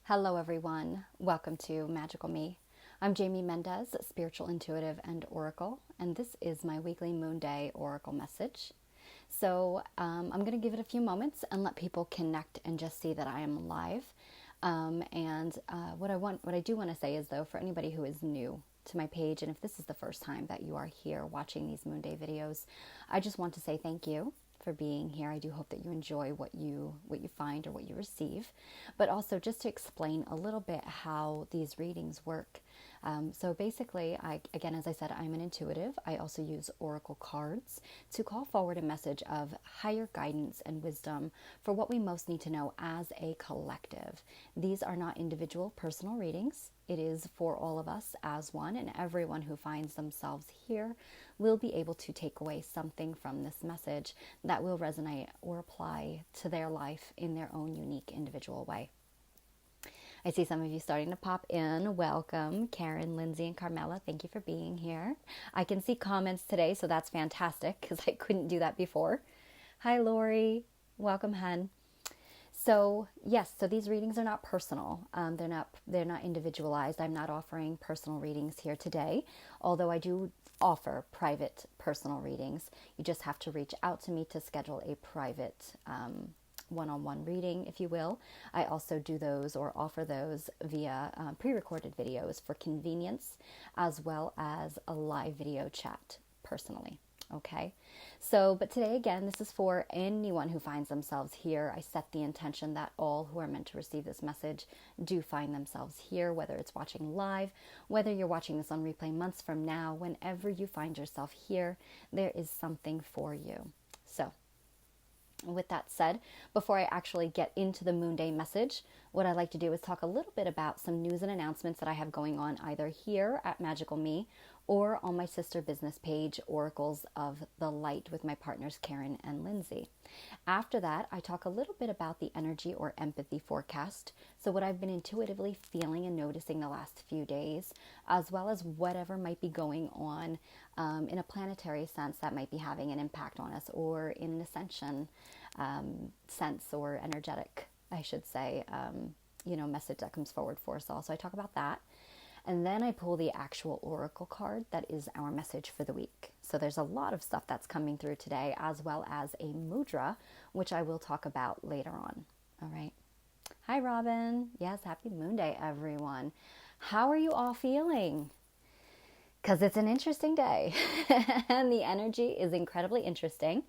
Hello everyone, welcome to Magical Me. I'm Jamie Mendez, spiritual intuitive and oracle, and this is my weekly Moonday Oracle Message. So I'm going to give it a few moments and let people connect and just see that I am live. What I do want to say is though, for anybody who is new to my page, and if this is the first time that you are here watching these Moonday videos, I just want to say thank you for being here. I do hope that you enjoy what you find or what you receive, but also just to explain a little bit how these readings work. So basically, again, as I said, I'm an intuitive. I also use oracle cards to call forward a message of higher guidance and wisdom for what we most need to know as a collective. These are not individual personal readings. It is for all of us as one, and everyone who finds themselves here will be able to take away something from this message that will resonate or apply to their life in their own unique individual way. I see some of you starting to pop in. Welcome, Karen, Lindsay, and Carmela. Thank you for being here. I can see comments today, so that's fantastic because I couldn't do that before. Hi, Lori. Welcome, hun. So yes, so these readings are not personal. They're not individualized. I'm not offering personal readings here today, although I do offer private personal readings. You just have to reach out to me to schedule a private one-on-one reading, if you will. I also do those or offer those via pre-recorded videos for convenience, as well as a live video chat personally. Okay, so, but today again, this is for anyone who finds themselves here. I set the intention that all who are meant to receive this message do find themselves here, whether it's watching live, whether you're watching this on replay months from now, whenever you find yourself here, there is something for you. So, with that said, before I actually get into the Moonday message, what I like to do is talk a little bit about some news and announcements that I have going on either here at Magical Me or on my sister business page, Oracles of the Light, with my partners Karen and Lindsay. After that, I talk a little bit about the energy or empathy forecast, so what I've been intuitively feeling and noticing the last few days, as well as whatever might be going on in a planetary sense that might be having an impact on us, or in an ascension sense, or energetic, I should say, message that comes forward for us all. So I talk about that. And then I pull the actual oracle card that is our message for the week. So there's a lot of stuff that's coming through today, as well as a mudra, which I will talk about later on. All right. Hi, Robin. Yes, happy Moon Day, everyone. How are you all feeling? Because it's an interesting day and the energy is incredibly interesting.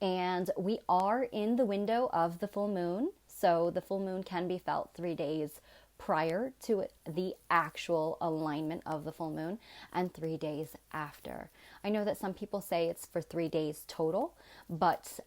And we are in the window of the full moon. So the full moon can be felt 3 days prior to the actual alignment of the full moon and 3 days after. I know that some people say it's for 3 days total, but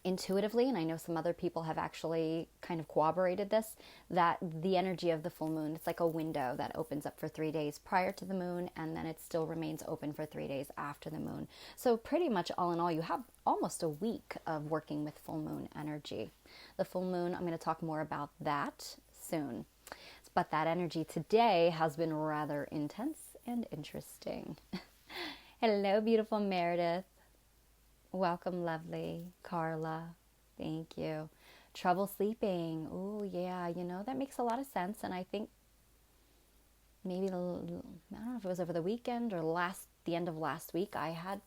intuitively, and I know some other people have actually kind of corroborated this, that the energy of the full moon, it's like a window that opens up for 3 days prior to the moon, and then it still remains open for 3 days after the moon. So pretty much all in all, you have almost a week of working with full moon energy. The full moon, I'm going to talk more about that soon. But that energy today has been rather intense and interesting. Hello, beautiful Meredith. Welcome, lovely Carla. Thank you. Trouble sleeping. Oh, yeah, that makes a lot of sense. And I think maybe, I don't know if it was over the weekend or the end of last week, I had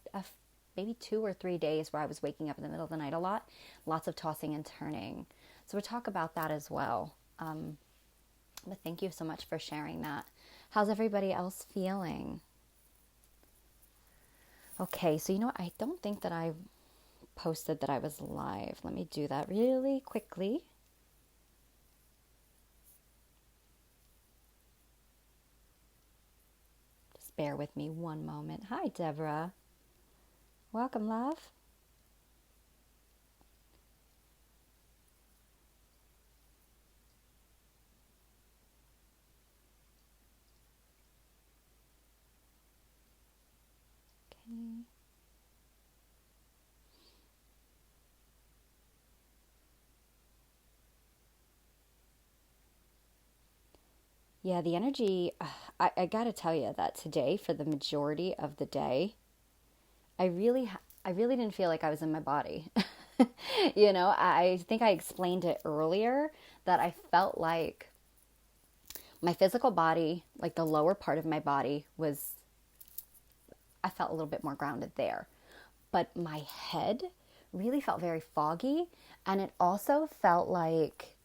maybe 2 or 3 days where I was waking up in the middle of the night a lot. Lots of tossing and turning. So we'll talk about that as well. But thank you so much for sharing that. How's everybody else feeling? Okay, so I don't think that I posted that I was live. Let me do that really quickly. Just bear with me one moment. Hi, Deborah. Welcome, love. Okay. Yeah, the energy, I got to tell you that today, for the majority of the day, I really didn't feel like I was in my body. I think I explained it earlier that I felt like my physical body, like the lower part of my body I felt a little bit more grounded there. But my head really felt very foggy. And it also felt like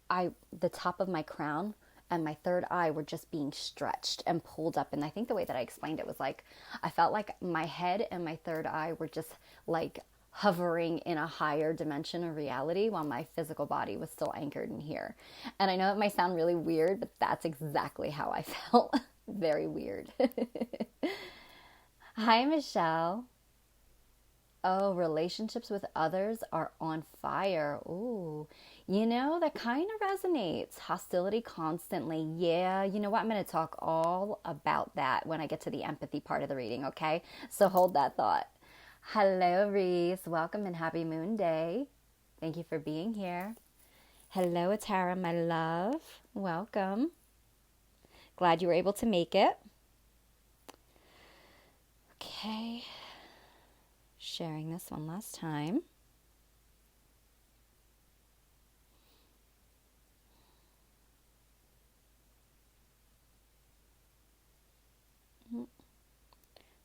the top of my crown and my third eye were just being stretched and pulled up. And I think the way that I explained it was like, I felt like my head and my third eye were just like hovering in a higher dimension of reality while my physical body was still anchored in here. And I know it might sound really weird, but that's exactly how I felt. Very weird. Hi, Michelle. Oh, relationships with others are on fire. Ooh, that kind of resonates. Hostility constantly. Yeah, you know what? I'm going to talk all about that when I get to the empathy part of the reading, okay? So hold that thought. Hello, Reese. Welcome and happy Moon Day. Thank you for being here. Hello, Atara, my love. Welcome. Glad you were able to make it. Okay. Sharing this one last time.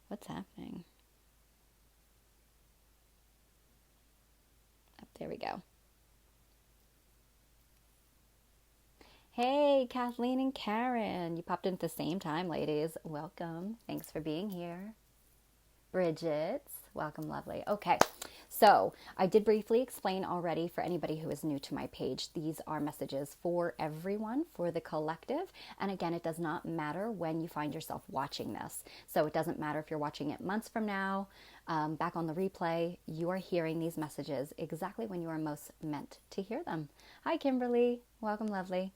What's happening? Oh, there we go. Hey, Kathleen and Karen. You popped in at the same time, ladies. Welcome. Thanks for being here. Bridget, welcome, lovely. Okay, so I did briefly explain already for anybody who is new to my page. These are messages for everyone, for the collective. And again, it does not matter when you find yourself watching this. So it doesn't matter if you're watching it months from now, back on the replay, you are hearing these messages exactly when you are most meant to hear them. Hi, Kimberly. Welcome, lovely.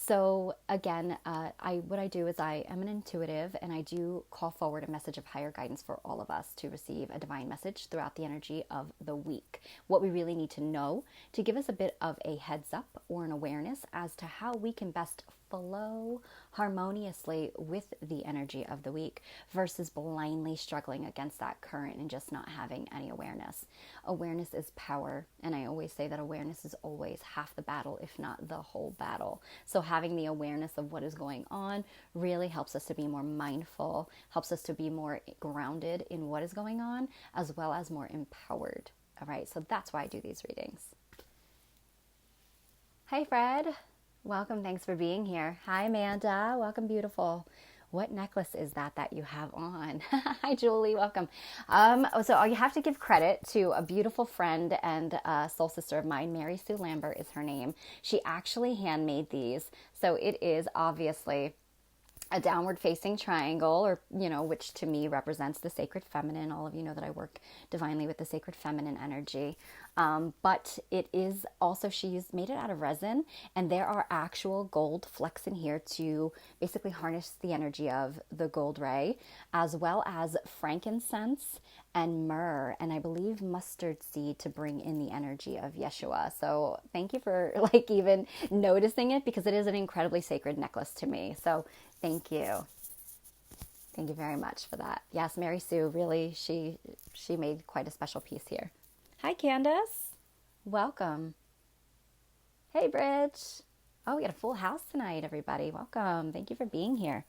So again, what I do is I am an intuitive, and I do call forward a message of higher guidance for all of us to receive a divine message throughout the energy of the week. What we really need to know to give us a bit of a heads up or an awareness as to how we can best flow harmoniously with the energy of the week versus blindly struggling against that current and just not having any awareness. Awareness is power, and I always say that awareness is always half the battle, if not the whole battle. So having the awareness of what is going on really helps us to be more mindful, helps us to be more grounded in what is going on, as well as more empowered. All right, so that's why I do these readings. Hi, Fred. Welcome. Thanks for being here. Hi, Amanda. Welcome, beautiful. What necklace is that you have on? Hi, Julie. Welcome. So you have to give credit to a beautiful friend and soul sister of mine. Mary Sue Lambert is her name. She actually handmade these. So it is obviously a downward facing triangle, or, which to me represents the sacred feminine. All of you know that I work divinely with the sacred feminine energy. But it is also, she's made it out of resin, and there are actual gold flecks in here to basically harness the energy of the gold ray, as well as frankincense and myrrh, and I believe mustard seed to bring in the energy of Yeshua. So thank you for even noticing it, because it is an incredibly sacred necklace to me. So thank you. Thank you very much for that. Yes, Mary Sue, really, she made quite a special piece here. Hi, Candace. Welcome. Hey, Bridge. Oh, we got a full house tonight, everybody. Welcome. Thank you for being here.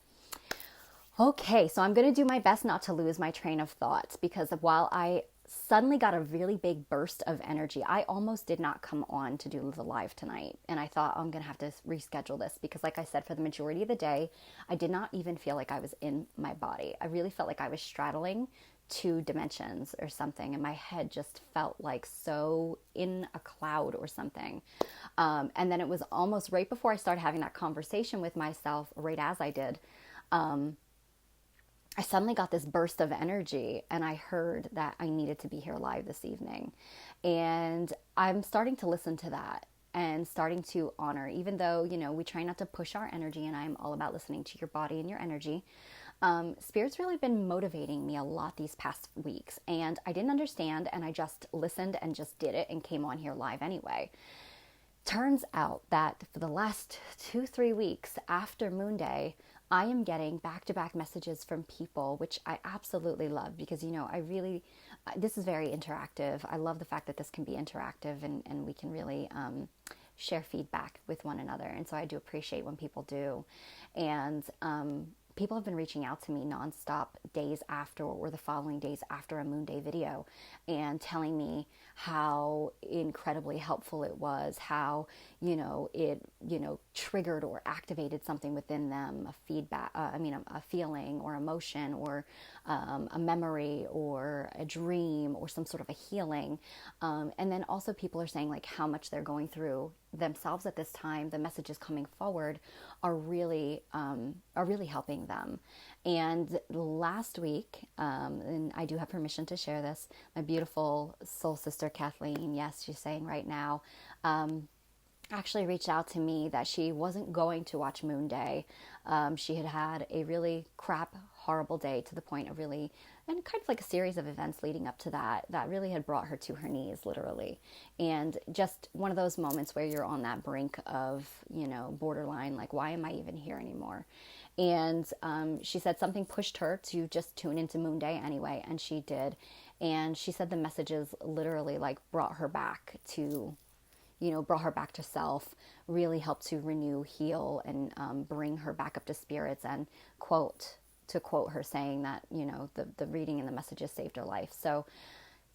Okay, so I'm going to do my best not to lose my train of thoughts, because while I suddenly got a really big burst of energy, I almost did not come on to do the live tonight. And I thought, I'm going to have to reschedule this, because like I said, for the majority of the day, I did not even feel like I was in my body. I really felt like I was straddling two dimensions or something, and my head just felt like so in a cloud or something. And then it was almost right before I started having that conversation with myself, right as I did, I suddenly got this burst of energy, and I heard that I needed to be here live this evening. And I'm starting to listen to that and starting to honor, even though, we try not to push our energy, and I'm all about listening to your body and your energy. Spirit's really been motivating me a lot these past weeks, and I didn't understand, and I just listened and just did it and came on here live anyway. Turns out that for the last 2-3 weeks after Moonday, I am getting back-to-back messages from people, which I absolutely love, because, I really this is very interactive. I love the fact that this can be interactive, and we can really share feedback with one another. And so I do appreciate when people do. And people have been reaching out to me nonstop days after, or the following days after a Moonday video, and telling me how incredibly helpful it was, how, it, triggered or activated something within them, a feedback, a feeling or emotion, or a memory or a dream or some sort of a healing. And then also people are saying like how much they're going through themselves at this time. The messages coming forward are really helping them. And last week, and I do have permission to share this, my beautiful soul sister Kathleen, yes, she's saying right now, actually reached out to me that she wasn't going to watch Moonday. She had had a really horrible day, to the point of really, and kind of like a series of events leading up to that really had brought her to her knees, literally. And just one of those moments where you're on that brink of, borderline, like, why am I even here anymore? And she said something pushed her to just tune into Moonday anyway, and she did. And she said the messages literally like brought her back to self, really helped to renew, heal, and bring her back up to spirits. And to quote her, saying that, the reading and the messages saved her life. So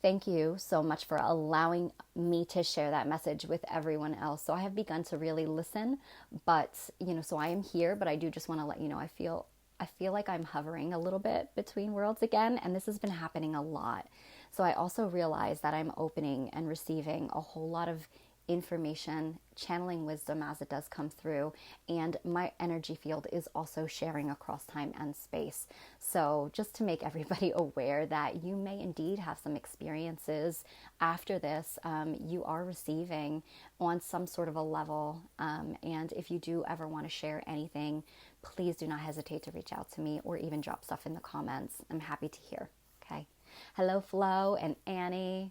thank you so much for allowing me to share that message with everyone else. So I have begun to really listen, but, so I am here, but I do just want to let you know, I feel like I'm hovering a little bit between worlds again, and this has been happening a lot. So I also realize that I'm opening and receiving a whole lot of information, channeling wisdom as it does come through, and my energy field is also sharing across time and space. So just to make everybody aware that you may indeed have some experiences after this, you are receiving on some sort of a level, and if you do ever want to share anything, please do not hesitate to reach out to me or even drop stuff in the comments. I'm happy to hear. Okay. Hello, Flo and Annie.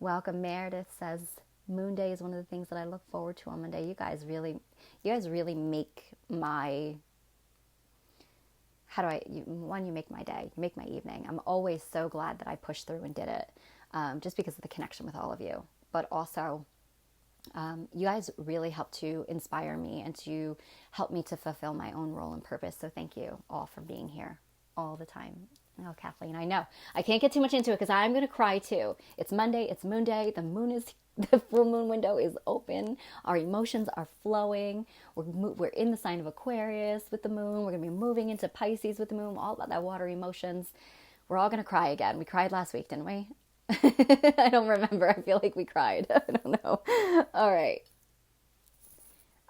Welcome. Meredith says, Moonday is one of the things that I look forward to on Monday. You guys really make my, you make my day, you make my evening. I'm always so glad that I pushed through and did it, just because of the connection with all of you. But also, you guys really help to inspire me and to help me to fulfill my own role and purpose. So thank you all for being here all the time. Oh, Kathleen, I know. I can't get too much into it because I'm going to cry too. It's Monday. It's Moonday. The full moon window is open. Our emotions are flowing. We're in the sign of Aquarius with the moon. We're going to be moving into Pisces with the moon. All about that water emotions. We're all going to cry again. We cried last week, didn't we? I don't remember. I feel like we cried. I don't know. All right.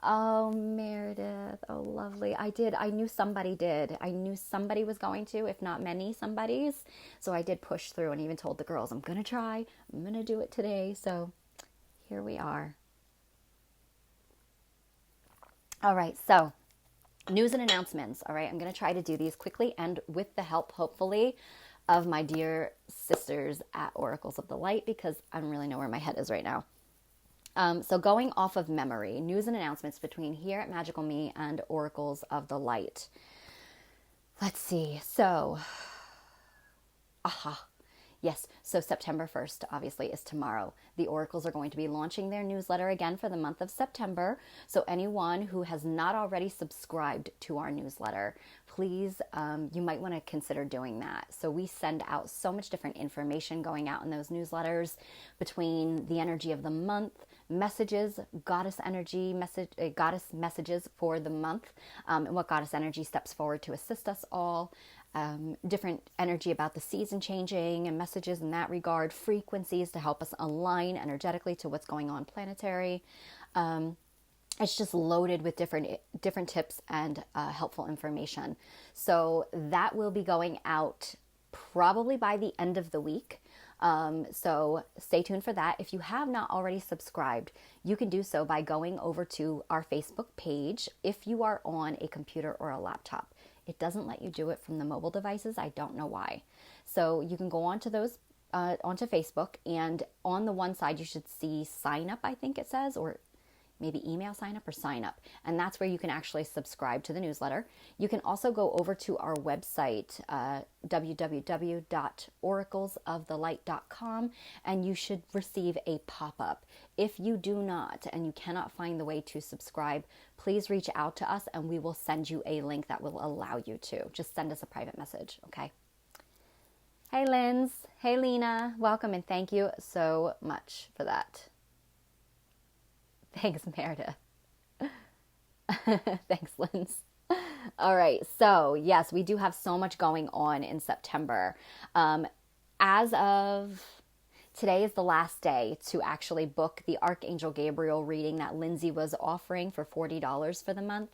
Oh, Meredith. Oh, lovely. I did. I knew somebody did. I knew somebody was going to, if not many somebodies. So I did push through and even told the girls, I'm going to try. I'm going to do it today. So here we are. All right. So news and announcements. All right. I'm going to try to do these quickly and with the help, hopefully, of my dear sisters at Oracles of the Light, because I don't really know where my head is right now. So going off of memory, news and announcements between here at Magical Me and Oracles of the Light. Let's see. So, yes. So September 1st, obviously, is tomorrow. The Oracles are going to be launching their newsletter again for the month of September. So anyone who has not already subscribed to our newsletter, please, you might want to consider doing that. So we send out so much different information going out in those newsletters, between the energy of the month, messages, goddess messages for the month, and what goddess energy steps forward to assist us all, different energy about the season changing and messages in that regard, frequencies to help us align energetically to what's going on planetary. It's just loaded with different tips and helpful information. So that will be going out probably by the end of the week. So stay tuned for that. If you have not already subscribed, you can do so by going over to our Facebook page if you are on a computer or a laptop. It doesn't let you do it from the mobile devices. I don't know why. So you can go onto onto Facebook, and on the one side you should see sign up, I think it says, or maybe email sign up or sign up. And that's where you can actually subscribe to the newsletter. You can also go over to our website, www.oraclesofthelight.com, and you should receive a pop-up. If you do not and you cannot find the way to subscribe, please reach out to us and we will send you a link that will allow you to. Just send us a private message, okay? Hey, Linz. Hey, Lena. Welcome and thank you so much for that. Thanks, Meredith. Thanks, Linz. All right. So, yes, we do have so much going on in September. As of today is the last day to actually book the Archangel Gabriel reading that Lindsay was offering for $40 for the month.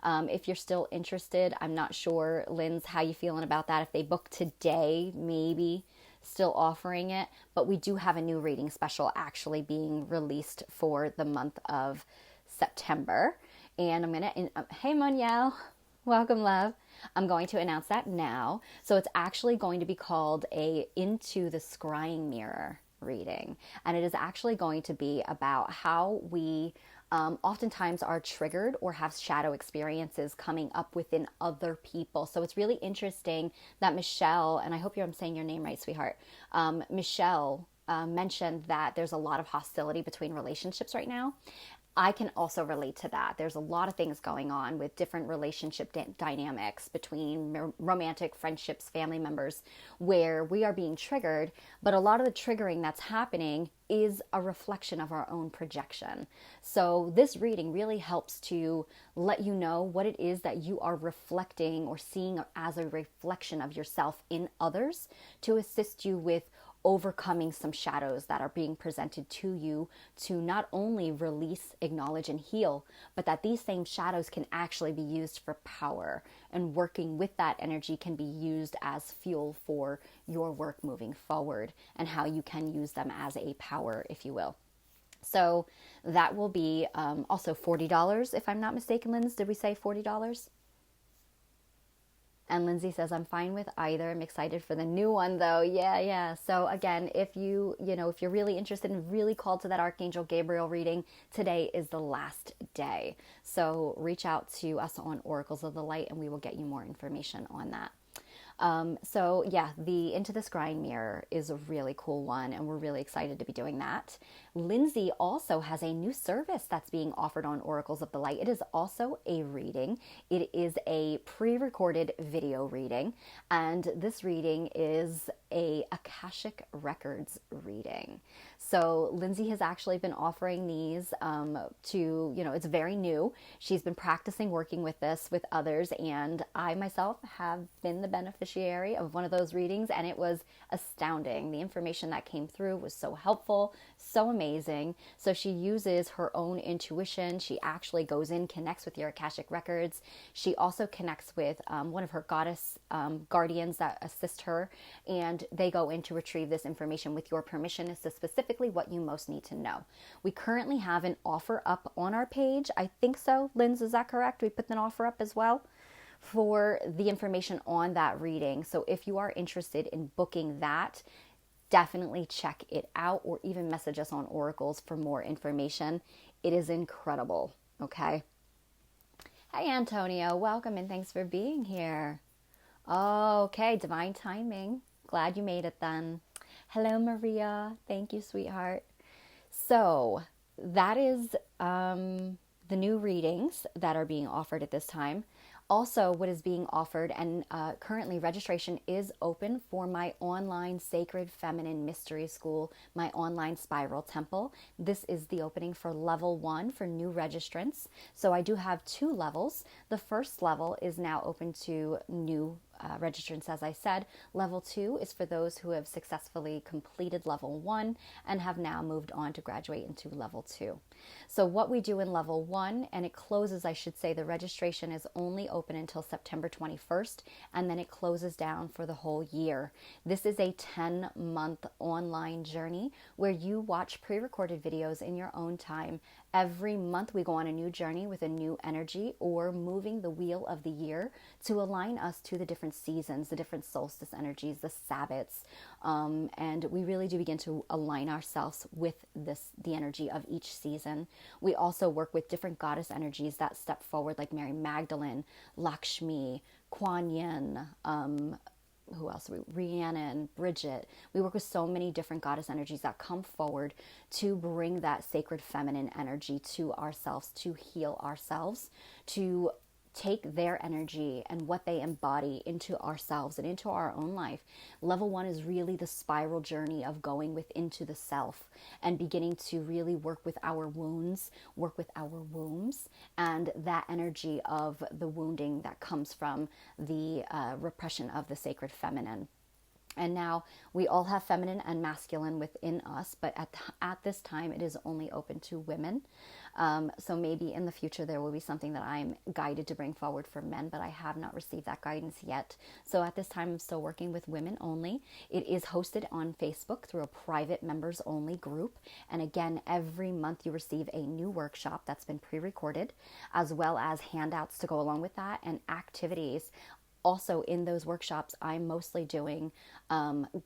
If you're still interested, I'm not sure, Linz, how you feeling about that. If they book today, maybe still offering it, but we do have a new reading special actually being released for the month of September. And I'm going to, hey, Monielle, welcome, love. I'm going to announce that now. So it's actually going to be called a Into the Scrying Mirror reading. And it is actually going to be about how we oftentimes are triggered or have shadow experiences coming up within other people. So it's really interesting that Michelle, and I hope I'm saying your name right, sweetheart, Michelle mentioned that there's a lot of hostility between relationships right now. I can also relate to that. There's a lot of things going on with different relationship dynamics between romantic friendships, family members, where we are being triggered, but a lot of the triggering that's happening is a reflection of our own projection. So this reading really helps to let you know what it is that you are reflecting or seeing as a reflection of yourself in others to assist you with overcoming some shadows that are being presented to you to not only release, acknowledge, and heal, but that these same shadows can actually be used for power, and working with that energy can be used as fuel for your work moving forward, and how you can use them as a power, if you will. So that will be also $40, if I'm not mistaken, Linz. Did we say $40? And Lindsay says, I'm fine with either. I'm excited for the new one though. Yeah. So again, if you're really interested and really called to that Archangel Gabriel reading, today is the last day. So reach out to us on Oracles of the Light and we will get you more information on that. So yeah, the Into the Scrying Mirror is a really cool one and we're really excited to be doing that. Lindsay also has a new service that's being offered on Oracles of the Light. It is also a reading. It is a pre-recorded video reading, and this reading is a Akashic Records reading. So Lindsay has actually been offering these to, it's very new. She's been practicing working with this with others, and I myself have been the beneficiary of one of those readings, and it was astounding. The information that came through was so helpful, so amazing. So she uses her own intuition. She actually goes in, connects with your Akashic Records. She also connects with one of her goddess guardians that assist her, and they go in to retrieve this information with your permission as to specifically what you most need to know. We currently have an offer up on our page. I think so. Linz, is that correct? We put an offer up as well for the information on that reading. So if you are interested in booking that, definitely check it out or even message us on Oracles for more information. It is incredible. Okay. Hey, Antonio. Welcome and thanks for being here. Okay. Divine timing. Glad you made it then. Hello, Maria. Thank you, sweetheart. So that is the new readings that are being offered at this time. Also, what is being offered, and currently registration is open for my online Sacred Feminine Mystery School, my online Spiral Temple. This is the opening for level 1 for new registrants. So I do have 2 levels. The first level is now open to new registrants, as I said. Level 2 is for those who have successfully completed level 1 and have now moved on to graduate into level 2. So what we do in level 1, and it closes, I should say, the registration is only open until September 21st, and then it closes down for the whole year. This is a 10-month online journey where you watch pre-recorded videos in your own time Every month we go on a new journey with a new energy, or moving the wheel of the year to align us to the different seasons, the different solstice energies, the Sabbats. And we really do begin to align ourselves with the energy of each season. We also work with different goddess energies that step forward, like Mary Magdalene, Lakshmi, Kuan Yin, who else? Rhiannon, Bridget. We work with so many different goddess energies that come forward to bring that sacred feminine energy to ourselves, to heal ourselves, to take their energy and what they embody into ourselves and into our own life. Level 1 is really the spiral journey of going into the self and beginning to really work with our wounds, work with our wombs, and that energy of the wounding that comes from the repression of the sacred feminine. And now we all have feminine and masculine within us, but at this time it is only open to women. So maybe in the future there will be something that I'm guided to bring forward for men, but I have not received that guidance yet. So at this time I'm still working with women only. It is hosted on Facebook through a private members only group. And again, every month you receive a new workshop that's been pre-recorded, as well as handouts to go along with that and activities. Also in those workshops, I'm mostly doing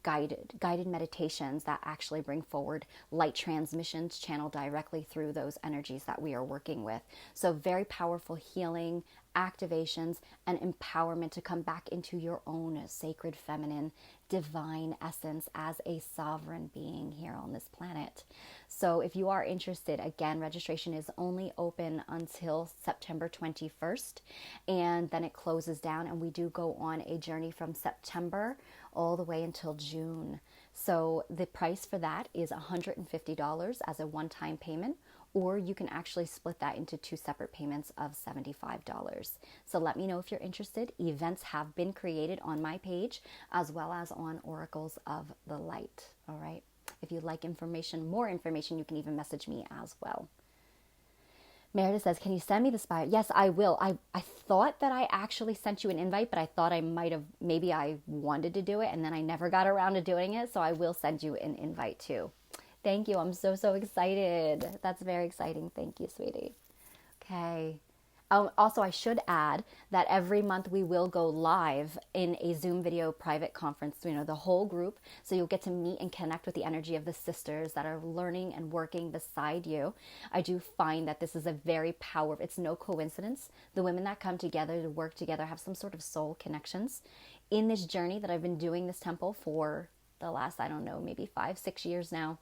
guided meditations that actually bring forward light transmissions channeled directly through those energies that we are working with. So very powerful healing, activations, and empowerment to come back into your own sacred feminine divine essence as a sovereign being here on this planet. So if you are interested, again, registration is only open until September 21st, and then it closes down, and we do go on a journey from September all the way until June. So the price for that is $150 as a one-time payment, or you can actually split that into 2 separate payments of $75. So let me know if you're interested. Events have been created on my page as well as on Oracles of the Light. All right. If you'd like more information, you can even message me as well. Meredith says, can you send me the spire? Yes, I will. I thought that I actually sent you an invite, but I thought maybe I wanted to do it and then I never got around to doing it. So I will send you an invite too. Thank you. I'm so excited. That's very exciting. Thank you, sweetie. Okay. Also, I should add that every month we will go live in a Zoom video private conference, the whole group. So you'll get to meet and connect with the energy of the sisters that are learning and working beside you. I do find that this is a very powerful, it's no coincidence. The women that come together to work together have some sort of soul connections. In this journey that I've been doing this temple for the last, maybe 5-6 years now,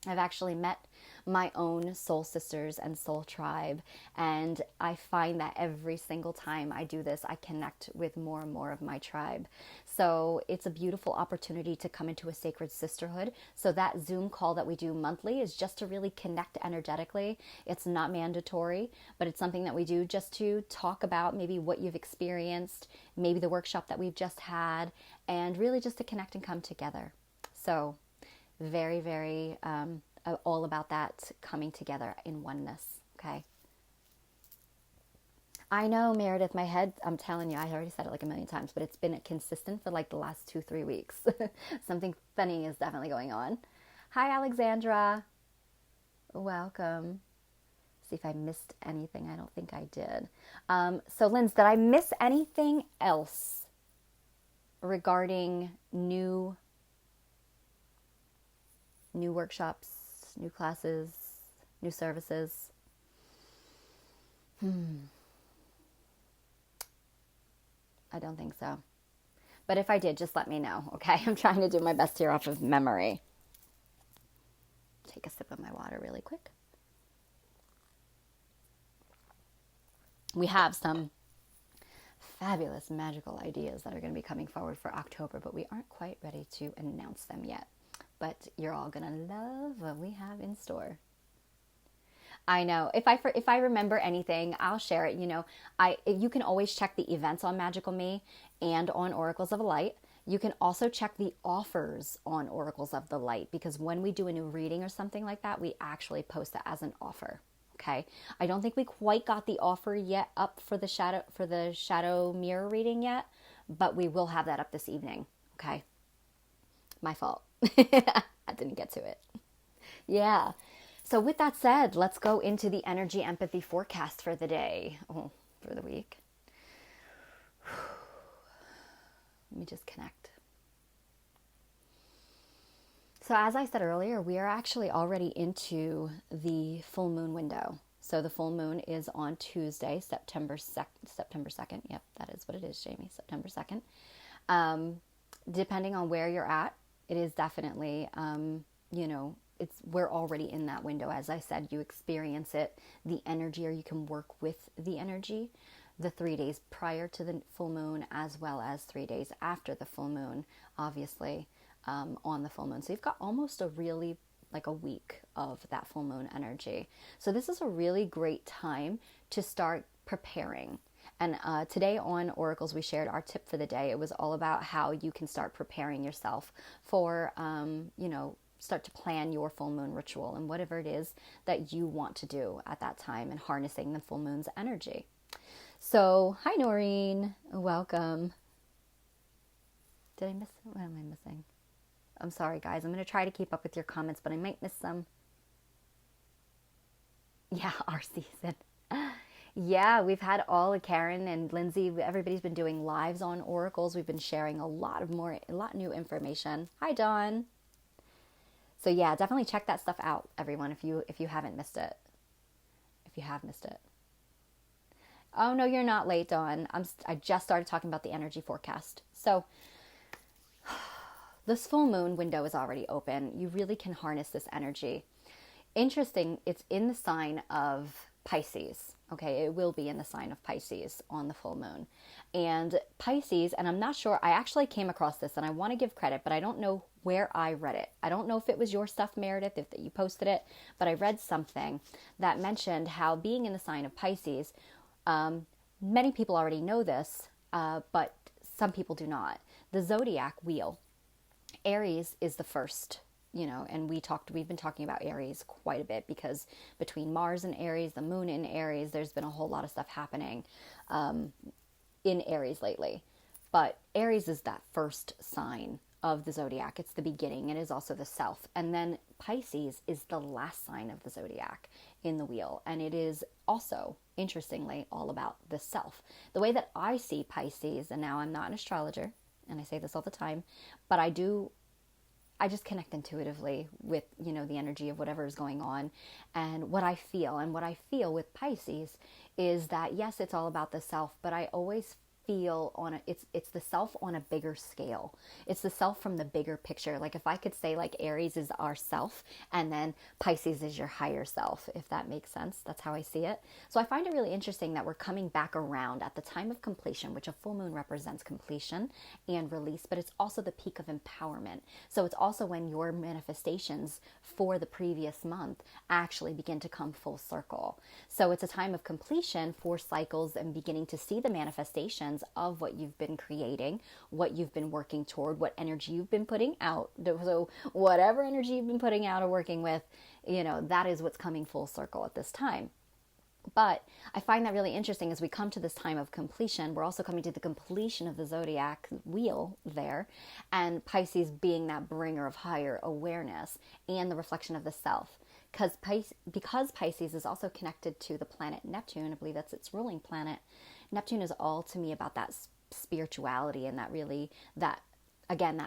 I've actually met my own soul sisters and soul tribe, and I find that every single time I do this, I connect with more and more of my tribe. So it's a beautiful opportunity to come into a sacred sisterhood. So that Zoom call that we do monthly is just to really connect energetically. It's not mandatory, but it's something that we do just to talk about maybe what you've experienced, maybe the workshop that we've just had, and really just to connect and come together. So very, very all about that coming together in oneness. Okay. I know, Meredith, my head, I'm telling you, I already said it like a million times, but it's been consistent for like the last 2-3 weeks. Something funny is definitely going on. Hi, Alexandra. Welcome. See if I missed anything. I don't think I did. So, Linz, did I miss anything else regarding new workshops, new classes, new services? I don't think so. But if I did, just let me know, okay? I'm trying to do my best here off of memory. Take a sip of my water really quick. We have some fabulous magical ideas that are going to be coming forward for October, but we aren't quite ready to announce them yet. But you're all going to love what we have in store. I know. If I remember anything, I'll share it. You can always check the events on Magical Me and on Oracles of Light. You can also check the offers on Oracles of the Light, because when we do a new reading or something like that, we actually post it as an offer. Okay. I don't think we quite got the offer yet up for the shadow mirror reading yet, but we will have that up this evening. Okay. My fault. I didn't get to it. Yeah. So with that said, let's go into the energy empathy forecast for the day. For the week. Let me just connect. So as I said earlier, we are actually already into the full moon window. So the full moon is on Tuesday, September 2nd. Yep, that is what it is, Jamie, September 2nd. Depending on where you're at, it is definitely, we're already in that window. As I said, you experience it, the energy, or you can work with the energy, the 3 days prior to the full moon, as well as 3 days after the full moon, obviously, on the full moon. So you've got almost a week of that full moon energy. So this is a really great time to start preparing. And today on Oracles, we shared our tip for the day. It was all about how you can start preparing yourself for, start to plan your full moon ritual and whatever it is that you want to do at that time and harnessing the full moon's energy. So, hi Noreen, welcome. What am I missing? I'm sorry guys, I'm going to try to keep up with your comments, but I might miss some. Yeah, our season. Yeah, we've had all of Karen and Lindsay, everybody's been doing lives on Oracles. We've been sharing a lot new information. Hi Dawn. So yeah, definitely check that stuff out, everyone, if you haven't missed it. If you have missed it. Oh no, you're not late, Dawn. I just started talking about the energy forecast. So this full moon window is already open. You really can harness this energy. Interesting, it's in the sign of Pisces. Okay, it will be in the sign of Pisces on the full moon. And Pisces, and I'm not sure, I actually came across this and I want to give credit, but I don't know where I read it. I don't know if it was your stuff, Meredith, if you posted it, but I read something that mentioned how being in the sign of Pisces, many people already know this, but some people do not. The zodiac wheel, Aries is the first, and we've been talking about Aries quite a bit because between Mars and Aries, the moon in Aries, there's been a whole lot of stuff happening in Aries lately. But Aries is that first sign of the zodiac. It's the beginning. It is also the self. And then Pisces is the last sign of the zodiac in the wheel. And it is also, interestingly, all about the self. The way that I see Pisces, and now I'm not an astrologer, and I say this all the time, but I just connect intuitively with, the energy of whatever is going on and what I feel. And what I feel with Pisces is that, yes, it's all about the self, but I always feel it's the self on a bigger scale. It's the self from the bigger picture. Like if I could say like Aries is our self and then Pisces is your higher self, if that makes sense. That's how I see it. So I find it really interesting that we're coming back around at the time of completion, which a full moon represents completion and release, but it's also the peak of empowerment. So it's also when your manifestations for the previous month actually begin to come full circle. So it's a time of completion for cycles and beginning to see the manifestations of what you've been creating, what you've been working toward, what energy you've been putting out. So whatever energy you've been putting out or working with, that is what's coming full circle at this time. But I find that really interesting as we come to this time of completion. We're also coming to the completion of the zodiac wheel there, and Pisces being that bringer of higher awareness and the reflection of the self. Because Pisces is also connected to the planet Neptune, I believe that's its ruling planet. Neptune is all to me about that spirituality and that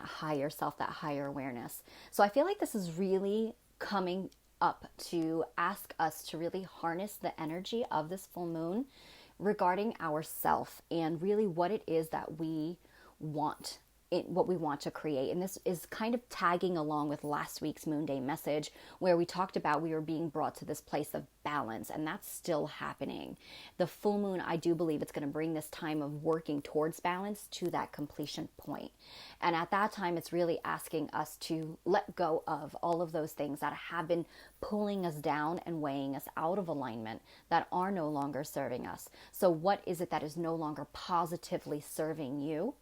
higher self, that higher awareness. So I feel like this is really coming up to ask us to really harness the energy of this full moon regarding ourself and really what it is that we want. What we want to create. And this is kind of tagging along with last week's Moonday message where we talked about we were being brought to this place of balance, and that's still happening. The full moon, I do believe it's going to bring this time of working towards balance to that completion point. And at that time, it's really asking us to let go of all of those things that have been pulling us down and weighing us out of alignment that are no longer serving us. So what is it that is no longer positively serving you?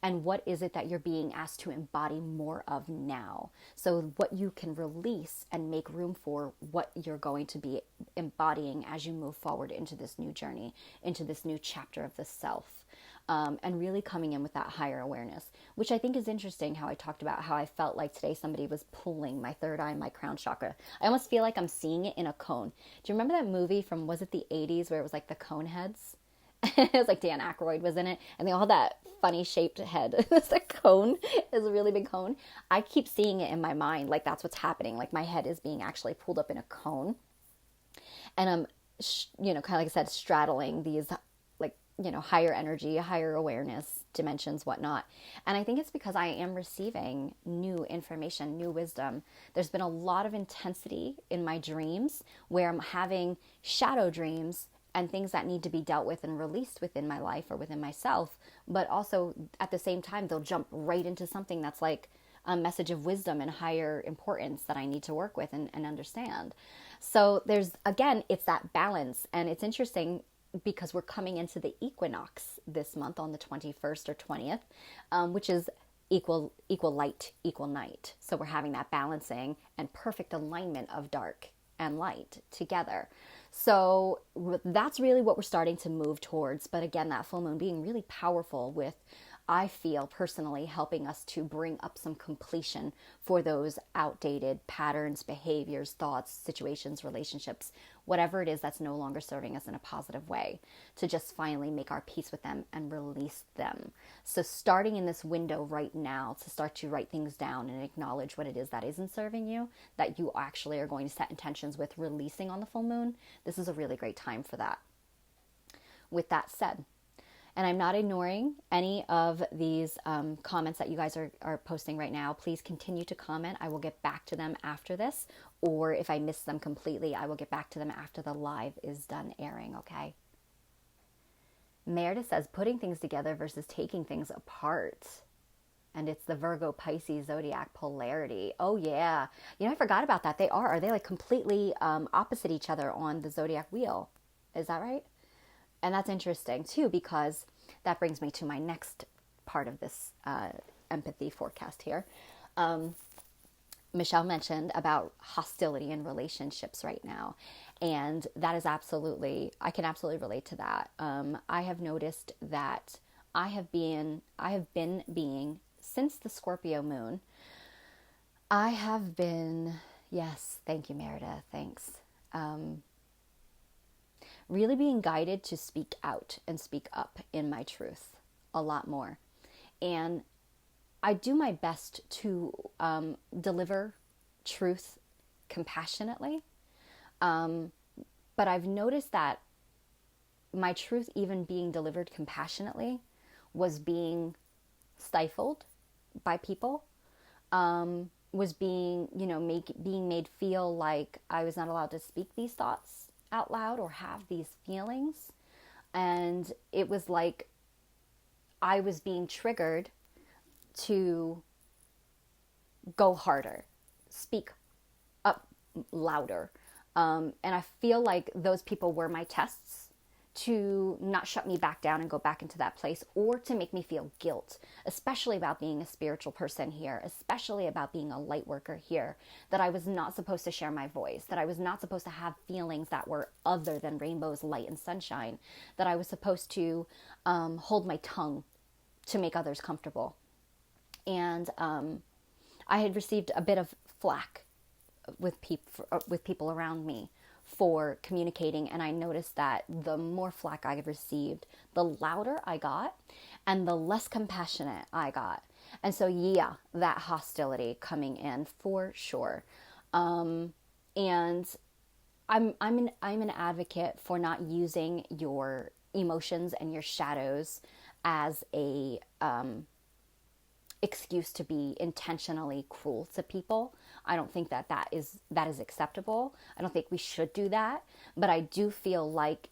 And what is it that you're being asked to embody more of now? So what you can release and make room for what you're going to be embodying as you move forward into this new journey, into this new chapter of the self. and really coming in with that higher awareness, which I think is interesting how I talked about how I felt like today somebody was pulling my third eye and my crown chakra. I almost feel like I'm seeing it in a cone. Do you remember that movie from, was it the 80s, where it was like the cone heads? It was like Dan Aykroyd was in it, and they all had that funny shaped head. It's a cone. It's a really big cone. I keep seeing it in my mind, like that's what's happening. Like my head is being actually pulled up in a cone, and I'm, kind of like I said, straddling these higher energy, higher awareness dimensions, whatnot. And I think it's because I am receiving new information, new wisdom. There's been a lot of intensity in my dreams where I'm having shadow dreams and things that need to be dealt with and released within my life or within myself. But also at the same time, they'll jump right into something that's like a message of wisdom and higher importance that I need to work with and understand. So there's, again, it's that balance. And it's interesting because we're coming into the equinox this month on the 21st or 20th, which is equal light, equal night. So we're having that balancing and perfect alignment of dark and light together. So that's really what we're starting to move towards. But again, that full moon being really powerful with, I feel personally, helping us to bring up some completion for those outdated patterns, behaviors, thoughts, situations, relationships, whatever it is that's no longer serving us in a positive way, to just finally make our peace with them and release them. So starting in this window right now to start to write things down and acknowledge what it is that isn't serving you, that you actually are going to set intentions with releasing on the full moon, this is a really great time for that. With that said, and I'm not ignoring any of these comments that you guys are posting right now. Please continue to comment. I will get back to them after this. Or if I miss them completely, I will get back to them after the live is done airing, okay? Meredith says, putting things together versus taking things apart. And it's the Virgo Pisces zodiac polarity. Oh, yeah. I forgot about that. Are they like completely opposite each other on the zodiac wheel? Is that right? And that's interesting too, because that brings me to my next part of this empathy forecast here. Michelle mentioned about hostility in relationships right now. And that is I can absolutely relate to that. I have noticed that I have been being, since the Scorpio moon, yes, thank you, Meredith, thanks. Really being guided to speak out and speak up in my truth a lot more. And I do my best to deliver truth compassionately. But I've noticed that my truth, even being delivered compassionately, was being stifled by people, was being made feel like I was not allowed to speak these thoughts out loud or have these feelings. And it was like I was being triggered to go harder, speak up louder. And I feel like those people were my tests to not shut me back down and go back into that place, or to make me feel guilt, especially about being a spiritual person here, especially about being a light worker here, that I was not supposed to share my voice, that I was not supposed to have feelings that were other than rainbows, light, and sunshine, that I was supposed to hold my tongue to make others comfortable. And I had received a bit of flack with people around me for communicating, and I noticed that the more flack I received, the louder I got and the less compassionate I got. And so yeah, that hostility coming in for sure. And I'm an advocate for not using your emotions and your shadows as a excuse to be intentionally cruel to people. I don't think that is acceptable. I don't think we should do that. But I do feel like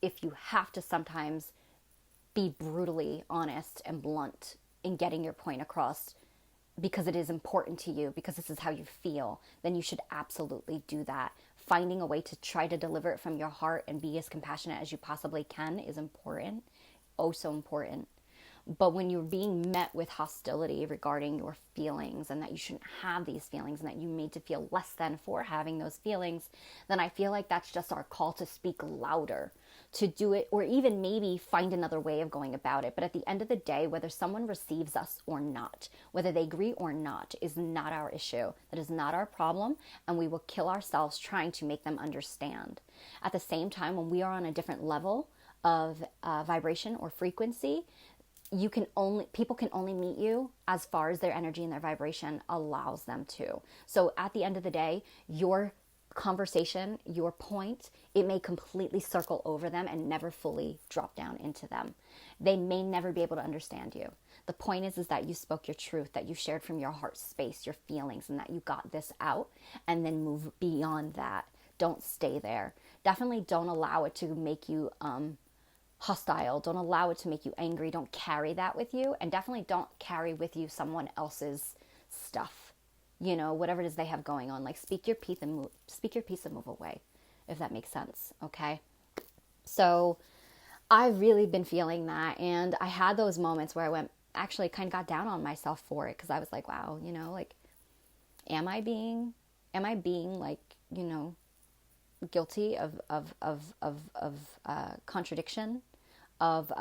if you have to sometimes be brutally honest and blunt in getting your point across because it is important to you, because this is how you feel, then you should absolutely do that. Finding a way to try to deliver it from your heart and be as compassionate as you possibly can is important. Oh, so important. But when you're being met with hostility regarding your feelings and that you shouldn't have these feelings and that you made to feel less than for having those feelings, then I feel like that's just our call to speak louder, to do it, or even maybe find another way of going about it. But at the end of the day, whether someone receives us or not, whether they agree or not, is not our issue. That is not our problem, and we will kill ourselves trying to make them understand. At the same time, when we are on a different level of vibration or frequency, people can only meet you as far as their energy and their vibration allows them to. So at the end of the day, your conversation, your point, it may completely circle over them and never fully drop down into them. They may never be able to understand you. The point is that you spoke your truth, that you shared from your heart space, your feelings, and that you got this out, and then move beyond that. Don't stay there. Definitely don't allow it to make you hostile. Don't allow it to make you angry. Don't carry that with you, and definitely don't carry with you someone else's stuff. You know, whatever it is they have going on. Like, speak your piece and move away, if that makes sense. Okay. So I've really been feeling that, and I had those moments where I actually kind of got down on myself for it, because I was like, wow, you know, like, am I being like, you know, guilty of contradiction, of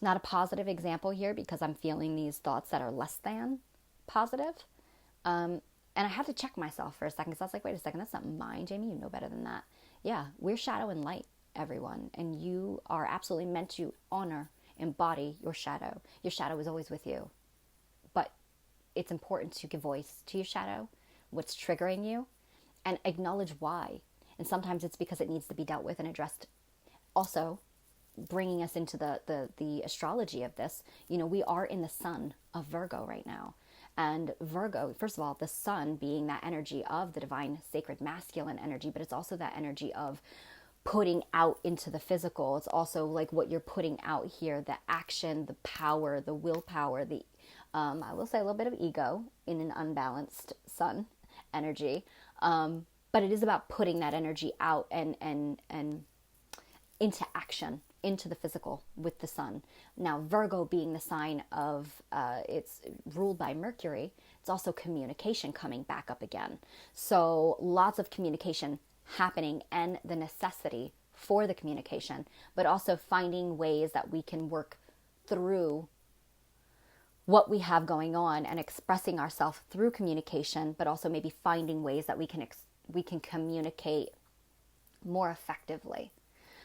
not a positive example here, because I'm feeling these thoughts that are less than positive. And I had to check myself for a second, because I was like, wait a second, that's not mine, Jamie. You know better than that. Yeah, we're shadow and light, everyone. And you are absolutely meant to honor, embody your shadow. Your shadow is always with you. But it's important to give voice to your shadow, what's triggering you, and acknowledge why. And sometimes it's because it needs to be dealt with and addressed. Also, bringing us into the astrology of this, you know, we are in the sun of Virgo right now. And Virgo, first of all, the sun being that energy of the divine, sacred, masculine energy, but it's also that energy of putting out into the physical. It's also like what you're putting out here, the action, the power, the willpower, I will say a little bit of ego in an unbalanced sun energy. But it is about putting that energy out and into action, into the physical with the sun. Now, Virgo being the sign of, it's ruled by Mercury, it's also communication coming back up again. So lots of communication happening and the necessity for the communication, but also finding ways that we can work through what we have going on and expressing ourselves through communication, but also maybe finding ways that we can communicate more effectively.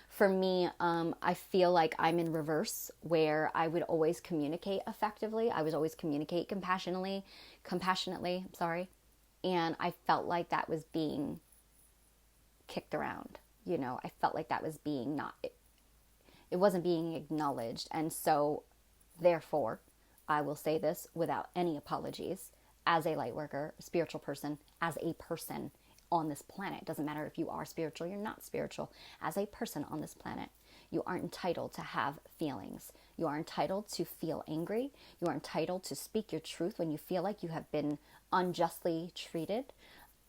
For me, I feel like I'm in reverse, where I would always communicate effectively. I would always communicate compassionately, and I felt like that was being kicked around. You know, I felt like that was being it wasn't being acknowledged. And so, therefore, I will say this without any apologies, as a light worker, a spiritual person, as a person on this planet. It doesn't matter if you are spiritual, you're not spiritual. As a person on this planet, you are entitled to have feelings. You are entitled to feel angry. You are entitled to speak your truth when you feel like you have been unjustly treated,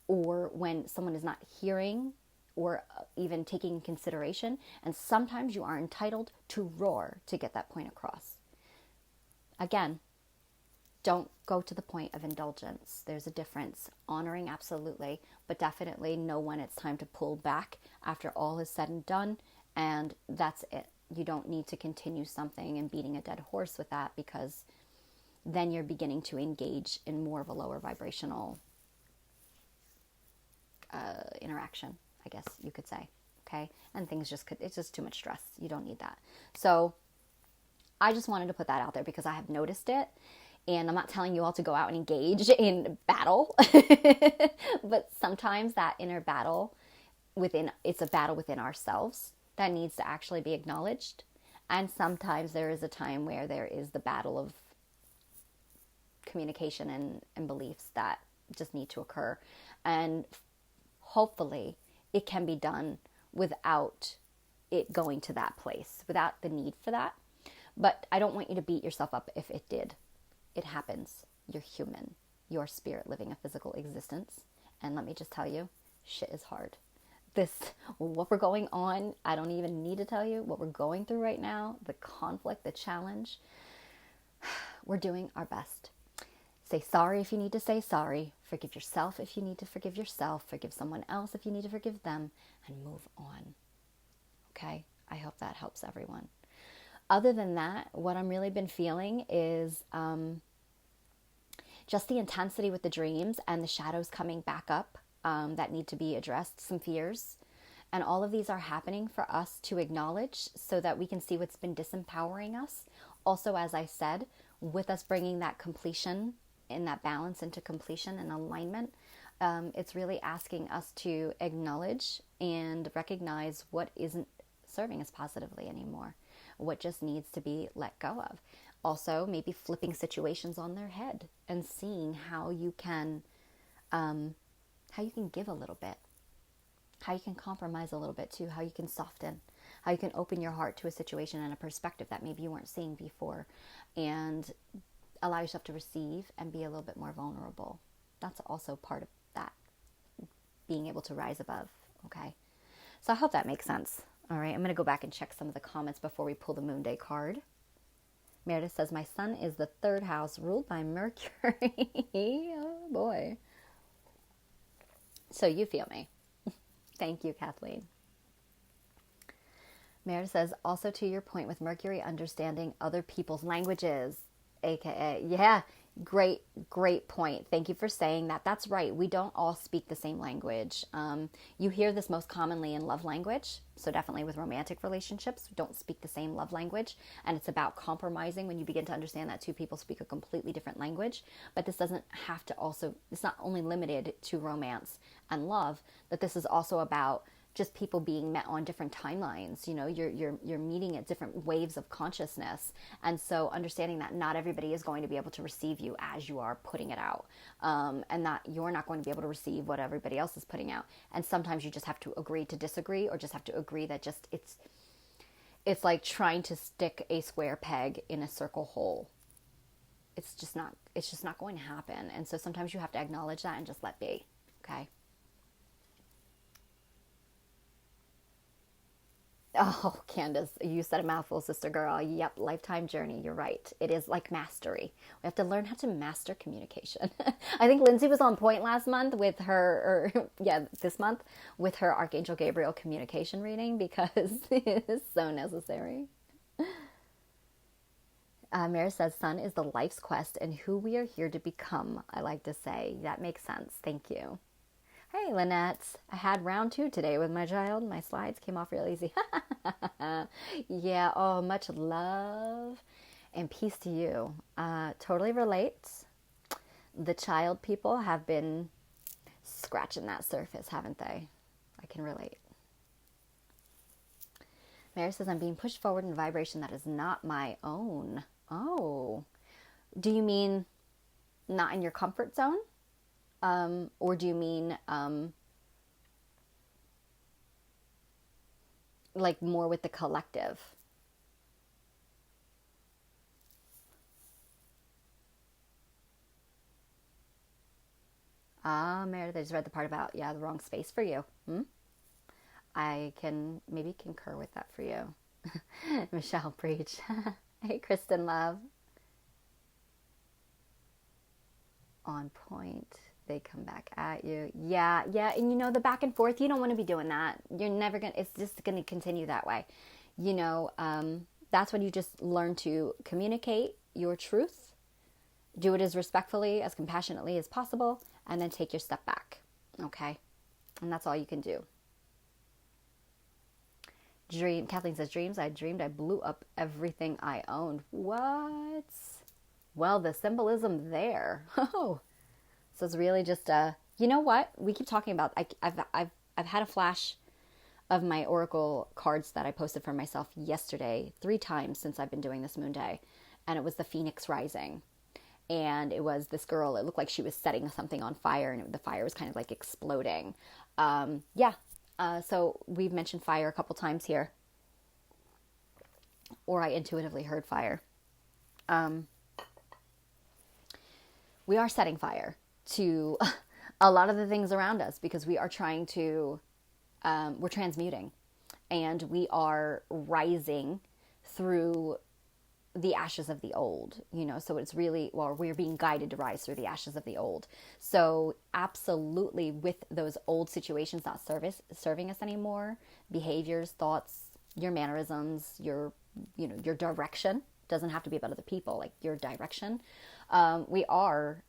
or when someone is not hearing or even taking consideration. And sometimes you are entitled to roar to get that point across. Again, don't go to the point of indulgence. There's a difference. Honoring, absolutely, but definitely know when it's time to pull back after all is said and done, and that's it. You don't need to continue something and beating a dead horse with that, because then you're beginning to engage in more of a lower vibrational interaction, I guess you could say. Okay? And it's just too much stress. You don't need that. So I just wanted to put that out there because I have noticed it. And I'm not telling you all to go out and engage in battle, but sometimes that inner battle it's a battle within ourselves that needs to actually be acknowledged. And sometimes there is a time where there is the battle of communication and beliefs that just need to occur. And hopefully it can be done without it going to that place, without the need for that. But I don't want you to beat yourself up if it did. It happens. You're human. You're spirit living a physical existence. And let me just tell you, shit is hard. what we're going on, I don't even need to tell you what we're going through right now, the conflict, the challenge. We're doing our best. Say sorry if you need to say sorry. Forgive yourself if you need to forgive yourself. Forgive someone else if you need to forgive them, and move on. Okay? I hope that helps everyone. Other than that, what I'm really been feeling is just the intensity with the dreams and the shadows coming back up that need to be addressed, some fears. And all of these are happening for us to acknowledge so that we can see what's been disempowering us. Also, as I said, with us bringing that completion and that balance into completion and alignment, it's really asking us to acknowledge and recognize what isn't serving us positively anymore, what just needs to be let go of. Also, maybe flipping situations on their head and seeing how you can give a little bit, how you can compromise a little bit too, how you can soften, how you can open your heart to a situation and a perspective that maybe you weren't seeing before, and allow yourself to receive and be a little bit more vulnerable. That's also part of that, being able to rise above, okay? So I hope that makes sense. All right, I'm going to go back and check some of the comments before we pull the Moonday card. Meredith says, my sun is the third house ruled by Mercury. Oh, boy. So you feel me. Thank you, Kathleen. Meredith says, also to your point with Mercury, understanding other people's languages, aka, yeah, great point. Thank you for saying that. That's right. We don't all speak the same language. You hear this most commonly in love language. So definitely with romantic relationships, we don't speak the same love language. And it's about compromising when you begin to understand that two people speak a completely different language. But this doesn't have to also, it's not only limited to romance and love, but this is also about just people being met on different timelines. You know, you're meeting at different waves of consciousness. And so understanding that not everybody is going to be able to receive you as you are putting it out. And that you're not going to be able to receive what everybody else is putting out. And sometimes you just have to agree to disagree, or just have to agree that just it's like trying to stick a square peg in a circle hole. It's just not going to happen. And so sometimes you have to acknowledge that and just let be. Okay. Oh, Candace, you said a mouthful, sister girl. Yep, lifetime journey. You're right. It is like mastery. We have to learn how to master communication. I think Lindsay was on point last month with her, this month with her Archangel Gabriel communication reading, because it is so necessary. Mary says, sun is the life's quest and who we are here to become. I like to say that makes sense. Thank you. Hey, Lynette, I had round 2 today with my child. My slides came off real easy. Yeah, oh, much love and peace to you. Totally relate. The child people have been scratching that surface, haven't they? I can relate. Mary says, I'm being pushed forward in a vibration that is not my own. Oh, do you mean not in your comfort zone? Or do you mean, like more with the collective? Meredith, I just read the part about, the wrong space for you. I can maybe concur with that for you. Michelle, preach. Hey, Kristen, love. On point. They come back at you. Yeah. And the back and forth, you don't want to be doing that. You're never going to, it's just going to continue that way. That's when you just learn to communicate your truth, do it as respectfully, as compassionately as possible, and then take your step back. Okay. And that's all you can do. Kathleen says, dreams. I dreamed I blew up everything I owned. What? Well, the symbolism there. Oh, so it's really just you know what? We keep talking about, I've had a flash of my Oracle cards that I posted for myself yesterday 3 times since I've been doing this Moon Day. And it was the Phoenix Rising. And it was this girl, it looked like she was setting something on fire, and the fire was kind of like exploding. So we've mentioned fire a couple times here. Or I intuitively heard fire. We are setting fire to a lot of the things around us, because we are trying to we're transmuting, and we are rising through the ashes of the old, so it's really, well, we're being guided to rise through the ashes of the old. So absolutely, with those old situations not serving us anymore, behaviors, thoughts, your mannerisms, your direction, doesn't have to be about other people, like your direction, we are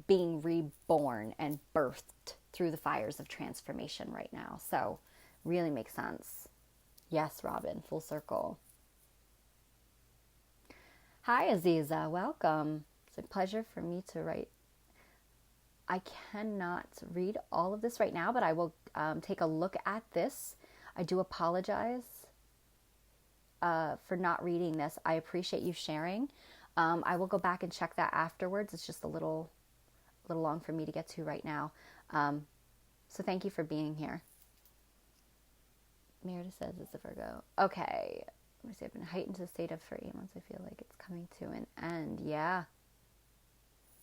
being reborn and birthed through the fires of transformation right now. So really makes sense. Yes, Robin, full circle. Hi, Aziza. Welcome. It's a pleasure for me to write. I cannot read all of this right now, but I will take a look at this. I do apologize for not reading this. I appreciate you sharing. I will go back and check that afterwards. It's just a little long for me to get to right now. So thank you for being here. Meredith says it's a Virgo. Okay. Let me see. I've been heightened to the state of for 8 months. I feel like it's coming to an end. Yeah.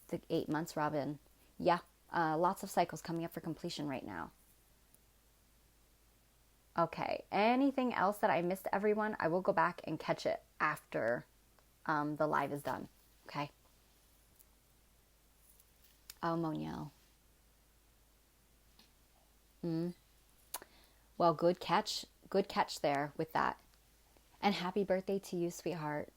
It's like 8 months, Robin. Yeah. Lots of cycles coming up for completion right now. Okay. Anything else that I missed, everyone? I will go back and catch it after the live is done. Okay. Oh, Moniel. Well, good catch. Good catch there with that. And happy birthday to you, sweetheart.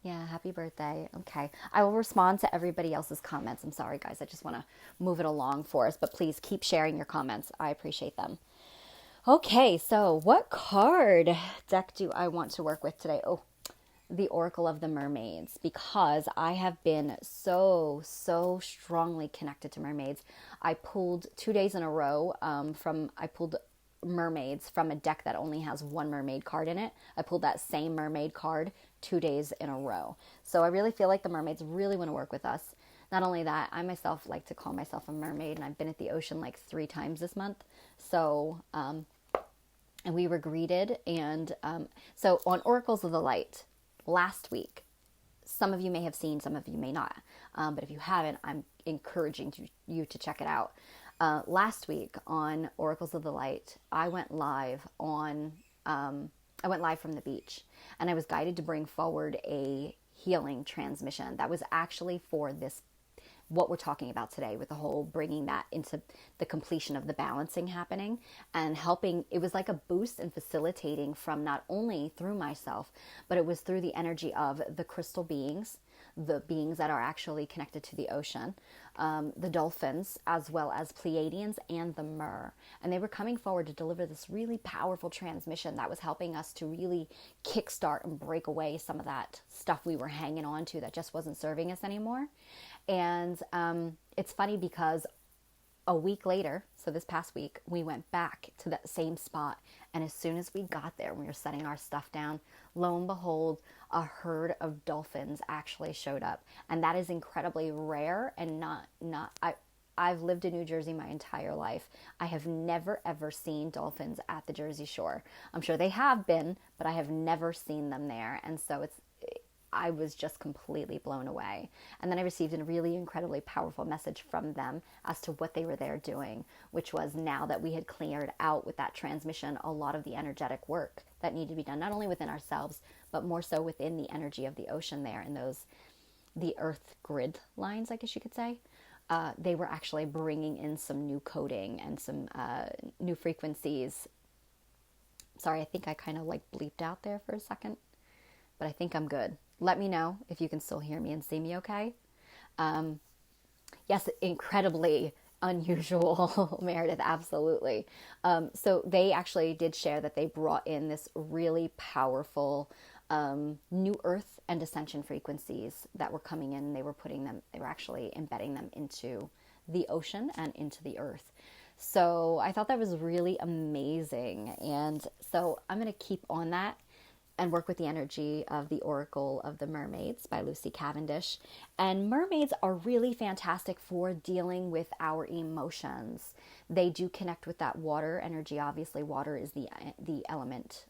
Yeah, happy birthday. Okay. I will respond to everybody else's comments. I'm sorry, guys. I just want to move it along for us. But please keep sharing your comments. I appreciate them. Okay, so what card deck do I want to work with today? Oh, the Oracle of the Mermaids, because I have been so strongly connected to mermaids. I pulled 2 days in a row I pulled mermaids from a deck that only has one mermaid card in it. I pulled that same mermaid card 2 days in a row. So I really feel like the mermaids really want to work with us. Not only that, I myself like to call myself a mermaid, and I've been at the ocean like 3 times this month. So, and we were greeted. And so on Oracles of the Light, last week, some of you may have seen, some of you may not. But if you haven't, I'm encouraging you to check it out. Last week on Oracles of the Light, I went live from the beach, and I was guided to bring forward a healing transmission that was actually for this, what we're talking about today, with the whole bringing that into the completion of the balancing happening and helping. It was like a boost and facilitating from not only through myself, but it was through the energy of the crystal beings, the beings that are actually connected to the ocean, the dolphins, as well as Pleiadians and the Mer. And they were coming forward to deliver this really powerful transmission that was helping us to really kickstart and break away some of that stuff we were hanging on to that just wasn't serving us anymore. And it's funny because a week later, so this past week, we went back to that same spot. And as soon as we got there, we were setting our stuff down, lo and behold, a herd of dolphins actually showed up. And that is incredibly rare and I've lived in New Jersey my entire life. I have never, ever seen dolphins at the Jersey Shore. I'm sure they have been, but I have never seen them there. And so I was just completely blown away. And then I received a really incredibly powerful message from them as to what they were there doing, which was, now that we had cleared out with that transmission a lot of the energetic work that needed to be done, not only within ourselves, but more so within the energy of the ocean there, and the earth grid lines, I guess you could say. They were actually bringing in some new coding and some new frequencies. Sorry, I think I kind of like bleeped out there for a second, but I think I'm good. Let me know if you can still hear me and see me okay. Yes, incredibly unusual, Meredith, absolutely. So they actually did share that they brought in this really powerful new earth and ascension frequencies that were coming in. They were actually embedding them into the ocean and into the earth. So I thought that was really amazing. And so I'm going to keep on that and work with the energy of the Oracle of the Mermaids by Lucy Cavendish. And mermaids are really fantastic for dealing with our emotions. They do connect with that water energy. Obviously, water is the element.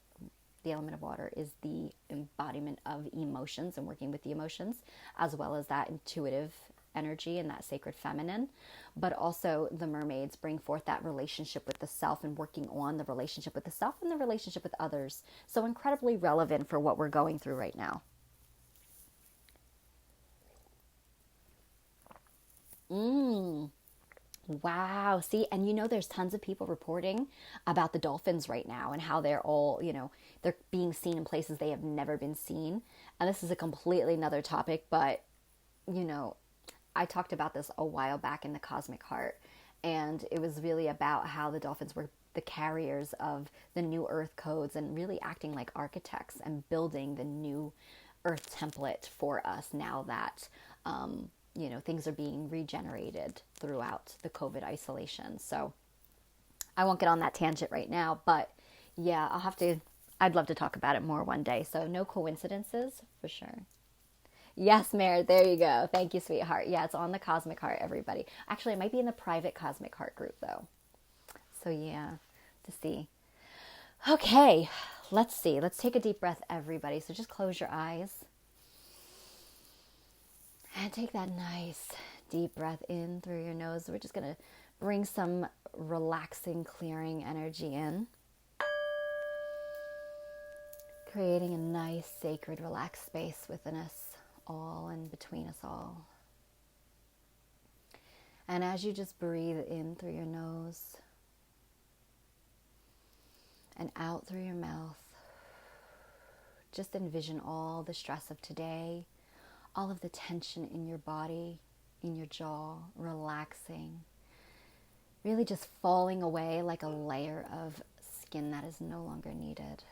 The element of water is the embodiment of emotions and working with the emotions, as well as that intuitive energy and that sacred feminine, but also the mermaids bring forth that relationship with the self and working on the relationship with the self and the relationship with others. So incredibly relevant for what we're going through right now. Wow. See, and there's tons of people reporting about the dolphins right now and how they're all, they're being seen in places they have never been seen. And this is a completely another topic, but, I talked about this a while back in the Cosmic Heart. And it was really about how the dolphins were the carriers of the new earth codes and really acting like architects and building the new earth template for us now that, things are being regenerated throughout the COVID isolation. So I won't get on that tangent right now, but yeah, I'd love to talk about it more one day. So no coincidences for sure. Yes, Mare, there you go. Thank you, sweetheart. Yeah, it's on the Cosmic Heart, everybody. Actually, it might be in the private Cosmic Heart group though. So yeah, to see. Okay, let's see. Let's take a deep breath, everybody. So just close your eyes. And take that nice deep breath in through your nose. We're just going to bring some relaxing, clearing energy in. Creating a nice, sacred, relaxed space within us all and between us all. And as you just breathe in through your nose and out through your mouth, just envision all the stress of today, all of the tension in your body, in your jaw, relaxing, really just falling away like a layer of skin that is no longer needed.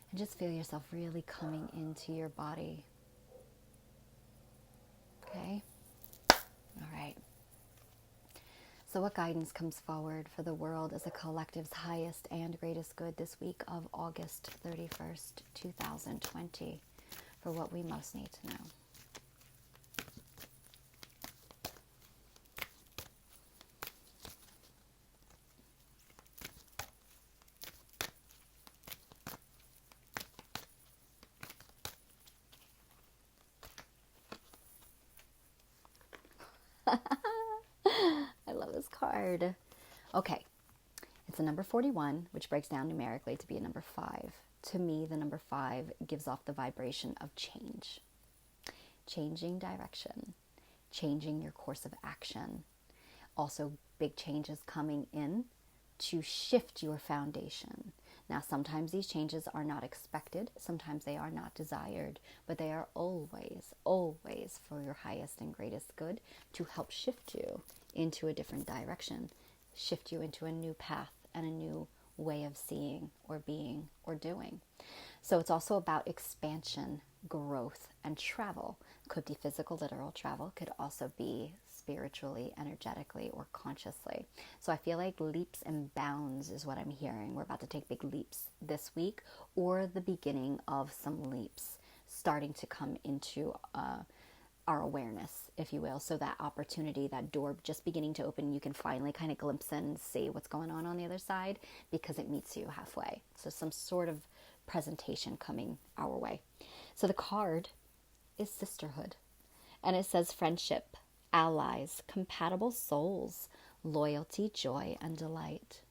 And just feel yourself really coming into your body. Okay? All right. So what guidance comes forward for the world as a collective's highest and greatest good this week of August 31st, 2020? For what we most need to know. I love this card. Okay, it's a number 41, which breaks down numerically to be a number 5. To me, the number 5 gives off the vibration of change. Changing direction. Changing your course of action. Also, big changes coming in to shift your foundation. Now, sometimes these changes are not expected. Sometimes they are not desired. But they are always, always for your highest and greatest good to help shift you into a different direction. Shift you into a new path and a new way of seeing or being or doing. So it's also about expansion, growth, and travel. Could be physical, literal travel. Could also be spiritually, energetically, or consciously. So I feel like leaps and bounds is what I'm hearing. We're about to take big leaps this week, or the beginning of some leaps starting to come into our awareness, if you will. So that opportunity, that door just beginning to open, you can finally kind of glimpse in and see what's going on the other side because it meets you halfway. So some sort of presentation coming our way. So the card is sisterhood, and it says friendship, allies, compatible souls, loyalty, joy, and delight.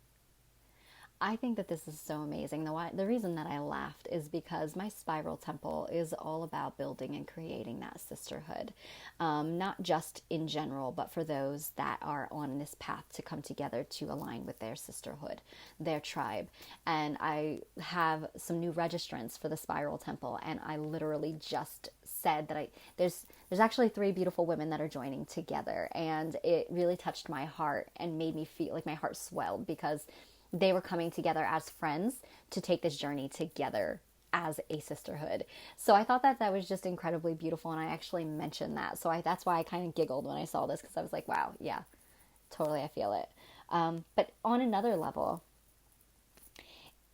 I think that this is so amazing. The reason that I laughed is because my spiral temple is all about building and creating that sisterhood. Not just in general, but for those that are on this path to come together to align with their sisterhood, their tribe. And I have some new registrants for the spiral temple, and I literally just said that there's actually 3 beautiful women that are joining together, and it really touched my heart and made me feel like my heart swelled because they were coming together as friends to take this journey together as a sisterhood. So I thought that was just incredibly beautiful, and I actually mentioned that. So that's why I kind of giggled when I saw this, because I was like, wow, yeah, totally, I feel it. But on another level,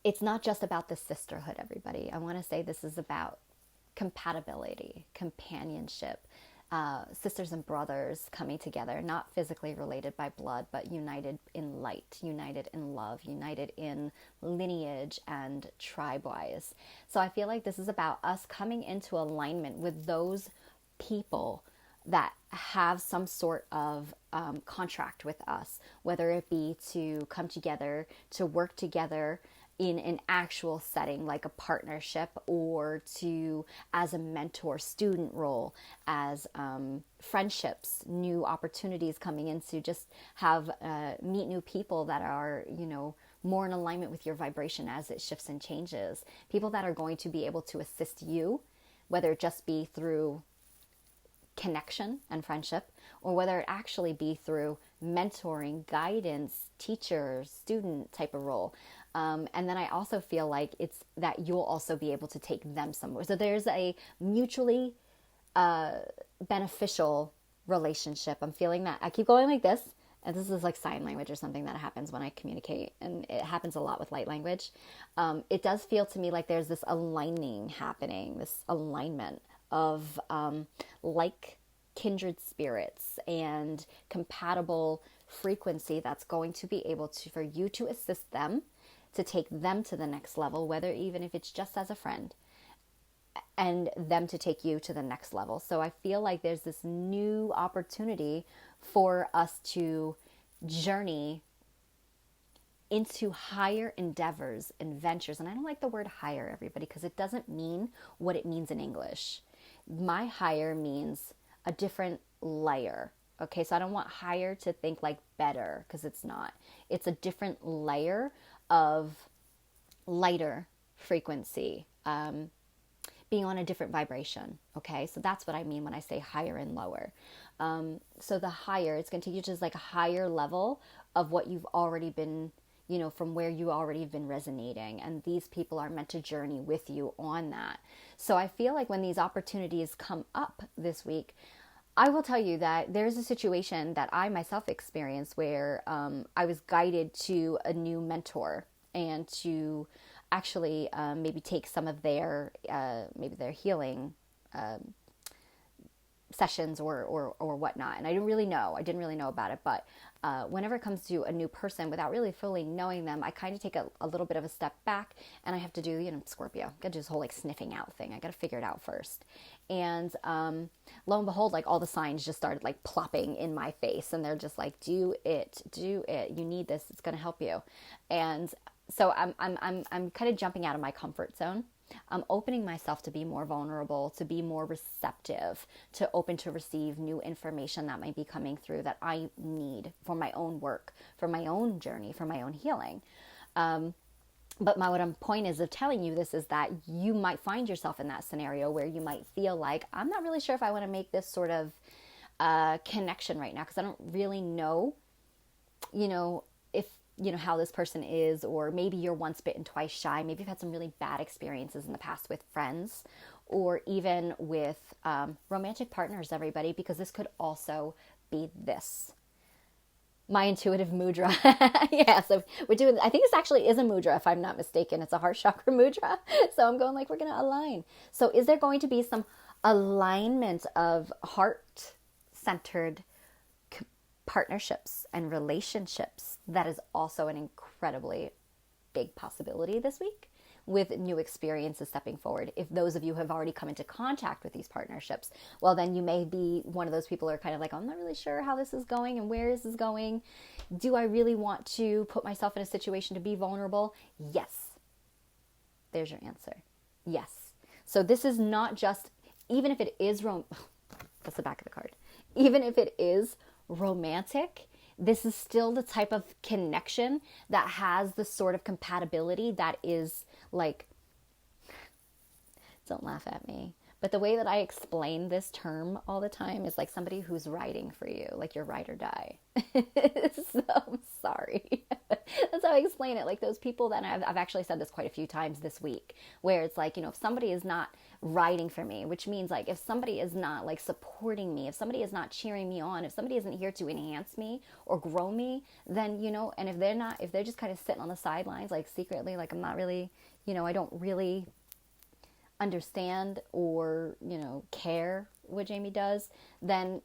it's not just about the sisterhood, everybody. I want to say this is about compatibility, companionship, sisters and brothers coming together, not physically related by blood, but united in light, united in love, united in lineage and tribe-wise. So I feel like this is about us coming into alignment with those people that have some sort of contract with us, whether it be to come together, to work together in an actual setting like a partnership, or to as a mentor student role, as friendships, new opportunities coming in to just have meet new people that are, you know, more in alignment with your vibration as it shifts and changes, people that are going to be able to assist you, whether it just be through connection and friendship, or whether it actually be through mentoring, guidance, teacher, student type of role. And then I also feel like it's that you'll also be able to take them somewhere. So there's a mutually beneficial relationship. I'm feeling that. I keep going like this, and this is like sign language or something that happens when I communicate, and it happens a lot with light language. It does feel to me like there's this aligning happening, this alignment of like kindred spirits and compatible frequency that's going to be able to, for you to assist them, to take them to the next level, whether even if it's just as a friend, and them to take you to the next level. So I feel like there's this new opportunity for us to journey into higher endeavors and ventures. And I don't like the word higher, everybody, because it doesn't mean what it means in English. My higher means a different layer. Okay, so I don't want higher to think like better, because it's not. It's a different layer of lighter frequency, being on a different vibration. Okay, so that's what I mean when I say higher and lower. So the higher, it's going to take you to just like a higher level of what you've already been, you know, from where you already have been resonating. And these people are meant to journey with you on that. So I feel like when these opportunities come up this week, I will tell you that there's a situation that I myself experienced where I was guided to a new mentor, and to actually maybe take some of their maybe their healing sessions or whatnot. And I didn't really know about it, but whenever it comes to a new person, without really fully knowing them, I kind of take a little bit of a step back, and I have to do, you know, Scorpio, got to do this whole like sniffing out thing. I got to figure it out first. And lo and behold, like all the signs just started like plopping in my face, and they're just like, do it, you need this, it's going to help you. And so I'm kind of jumping out of my comfort zone. I'm opening myself to be more vulnerable, to be more receptive, to open to receive new information that might be coming through that I need for my own work, for my own journey, for my own healing. But my point is of telling you this is that you might find yourself in that scenario where you might feel like, I'm not really sure if I want to make this sort of connection right now, because I don't really know, you know, if you know how this person is, or maybe you're once bitten, twice shy. Maybe you've had some really bad experiences in the past with friends, or even with romantic partners, everybody, because this could also be this. My intuitive mudra. Yeah, so we're doing, I think this actually is a mudra, if I'm not mistaken. It's a heart chakra mudra. So I'm going like, we're going to align. So is there going to be some alignment of heart-centered partnerships and relationships? That is also an incredibly big possibility this week, with new experiences stepping forward. If those of you have already come into contact with these partnerships, well, then you may be one of those people who are kind of like, I'm not really sure how this is going and where this is going. Do I really want to put myself in a situation to be vulnerable? Yes. There's your answer. Yes. So this is not just, even if it is that's the back of the card. Even if it is romantic, this is still the type of connection that has the sort of compatibility that is like, don't laugh at me, but the way that I explain this term all the time is like somebody who's riding for you, like your ride or die. So I'm sorry. That's how I explain it. Like those people that I've actually said this quite a few times this week, where it's like, you know, if somebody is not riding for me, which means like if somebody is not like supporting me, if somebody is not cheering me on, if somebody isn't here to enhance me or grow me, then, you know, and if they're just kind of sitting on the sidelines, like secretly, like I'm not really, you know, I don't really understand or, you know, care what Jamie does, then,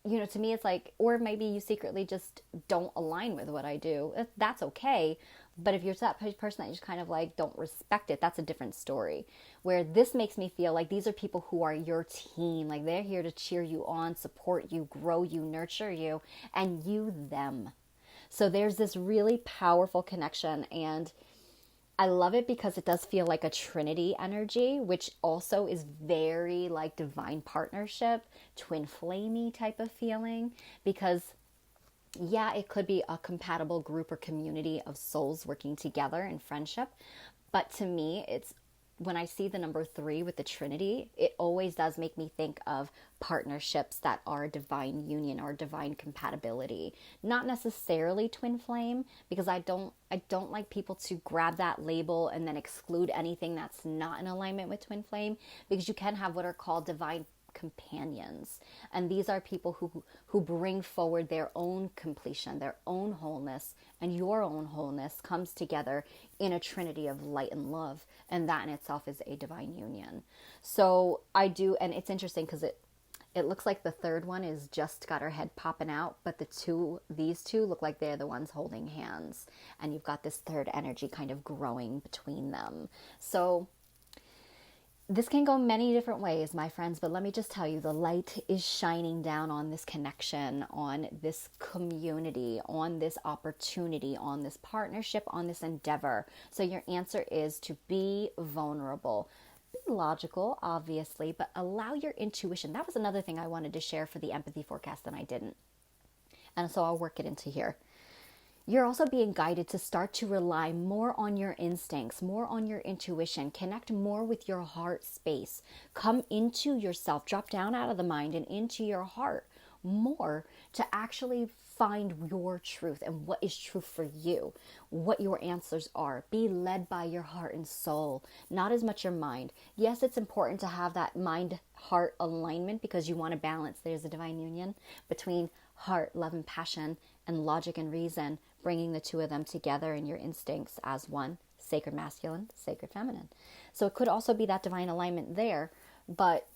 you know, to me, it's like, or maybe you secretly just don't align with what I do. That's okay. But if you're that person that you just kind of like don't respect it, that's a different story. Where this makes me feel like these are people who are your team. Like they're here to cheer you on, support you, grow you, nurture you, and you them. So there's this really powerful connection, and I love it because it does feel like a Trinity energy, which also is very like divine partnership, twin flamey type of feeling. Because yeah, it could be a compatible group or community of souls working together in friendship. But to me, it's when I see the number 3 with the Trinity, it always does make me think of partnerships that are divine union or divine compatibility. Not necessarily twin flame, because I don't like people to grab that label and then exclude anything that's not in alignment with twin flame, because you can have what are called divine companions, and these are people who bring forward their own completion, their own wholeness, and your own wholeness comes together in a trinity of light and love, and that in itself is a divine union. So I do, and it's interesting because it looks like the third one is just got her head popping out, but these two look like they're the ones holding hands, and you've got this third energy kind of growing between them. So this can go many different ways, my friends, but let me just tell you, the light is shining down on this connection, on this community, on this opportunity, on this partnership, on this endeavor. So your answer is to be vulnerable. Be logical, obviously, but allow your intuition. That was another thing I wanted to share for the empathy forecast and I didn't. And so I'll work it into here. You're also being guided to start to rely more on your instincts, more on your intuition, connect more with your heart space, come into yourself, drop down out of the mind and into your heart more to actually find your truth and what is true for you, what your answers are. Be led by your heart and soul, not as much your mind. Yes, it's important to have that mind-heart alignment because you want to balance. There's a divine union between heart, love, and passion, and logic and reason, bringing the two of them together in your instincts as one, sacred masculine, sacred feminine. So it could also be that divine alignment there, but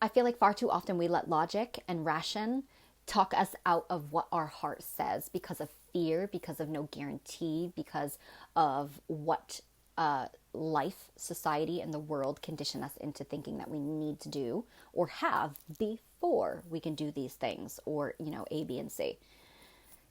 I feel like far too often we let logic and ration talk us out of what our heart says because of fear, because of no guarantee, because of what life, society, and the world condition us into thinking that we need to do or have before we can do these things, or, you know, A, B, and C.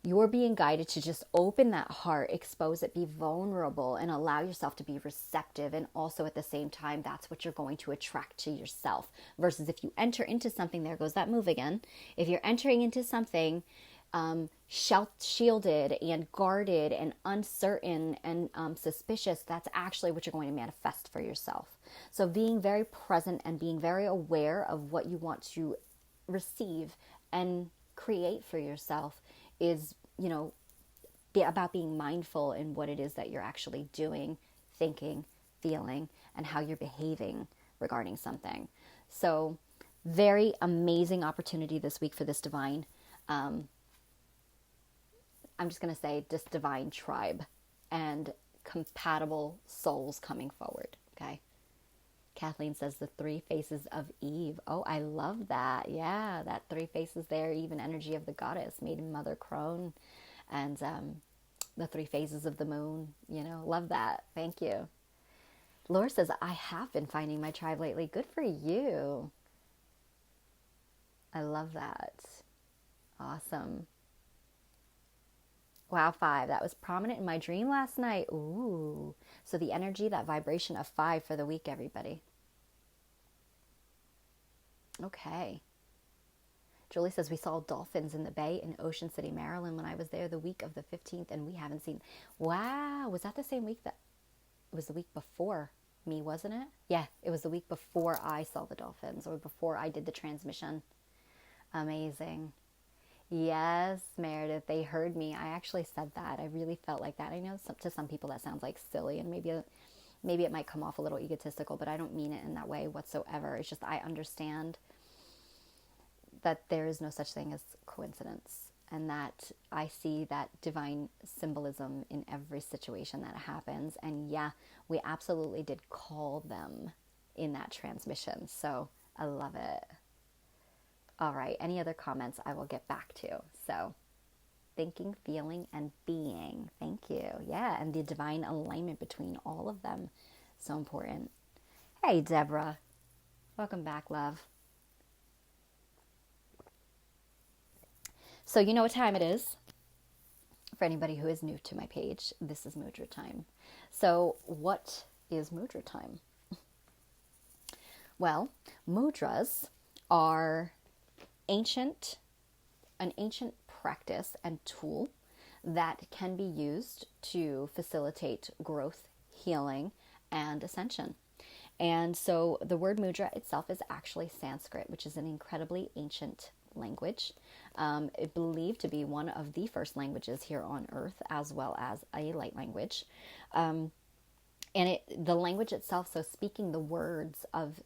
You're being guided to just open that heart, expose it, be vulnerable, and allow yourself to be receptive. And also at the same time, that's what you're going to attract to yourself. Versus if you enter into something, there goes that move again. If you're entering into something shielded and guarded and uncertain and suspicious, that's actually what you're going to manifest for yourself. So being very present and being very aware of what you want to receive and create for yourself is, you know, about being mindful in what it is that you're actually doing, thinking, feeling, and how you're behaving regarding something. So very amazing opportunity this week for this divine, I'm just going to say this divine tribe and compatible souls coming forward. Okay. Kathleen says the 3 faces of Eve. Oh, I love that. Yeah, that 3 faces there, even energy of the goddess, maiden, mother, crone, and the 3 phases of the moon. You know, love that. Thank you. Laura says, I have been finding my tribe lately. Good for you. I love that. Awesome. Wow, 5. That was prominent in my dream last night. Ooh. So the energy, that vibration of 5 for the week, everybody. Okay. Julie says, we saw dolphins in the bay in Ocean City, Maryland when I was there the week of the 15th, and we haven't seen. Wow. Was that the same week that it was the week before me, wasn't it? Yeah, it was the week before I saw the dolphins, or before I did the transmission. Amazing. Yes, Meredith, they heard me. I actually said that. I really felt like that. I know to some people that sounds like silly, and maybe it might come off a little egotistical, but I don't mean it in that way whatsoever. It's just I understand that there is no such thing as coincidence, and that I see that divine symbolism in every situation that happens. And yeah, we absolutely did call them in that transmission. So I love it. All right, any other comments I will get back to. So, thinking, feeling, and being. Thank you. Yeah, and the divine alignment between all of them. So important. Hey, Deborah. Welcome back, love. So you know what time it is? For anybody who is new to my page, this is mudra time. So what is mudra time? Well, mudras are an ancient practice and tool that can be used to facilitate growth, healing, and ascension. And so the word mudra itself is actually Sanskrit, which is an incredibly ancient language. It believed to be one of the first languages here on earth, as well as a light language. And the language itself, so speaking the words of,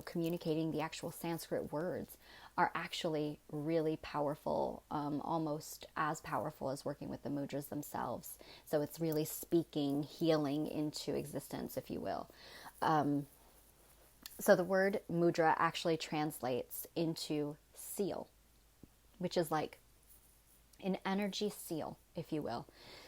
communicating the actual Sanskrit words are actually really powerful, almost as powerful as working with the mudras themselves. So it's really speaking healing into existence, if you will. So the word mudra actually translates into seal, which is like an energy seal, if you will.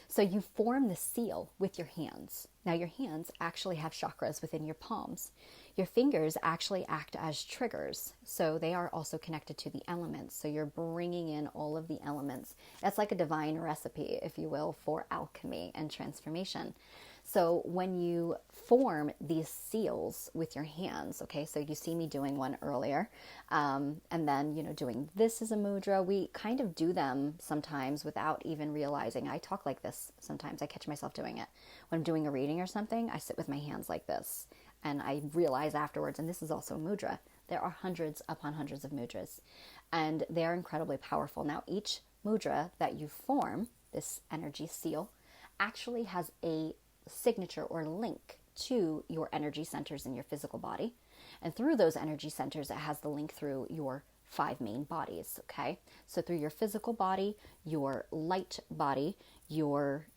So you form the seal with your hands. Now your hands actually have chakras within your palms. Your fingers actually act as triggers. So they are also connected to the elements. So you're bringing in all of the elements. That's like a divine recipe, if you will, for alchemy and transformation. So when you form these seals with your hands, okay, so you see me doing one earlier, and then, doing this as a mudra. We kind of do them sometimes without even realizing. I talk like this sometimes. I catch myself doing it. When I'm doing a reading or something, I sit with my hands like this, and I realize afterwards, and this is also a mudra. There are hundreds upon hundreds of mudras, and they are incredibly powerful. Now, each mudra that you form, this energy seal, actually has a signature or link to your energy centers in your physical body. And through those energy centers, it has the link through your 5 main bodies, okay? So through your physical body, your light body, your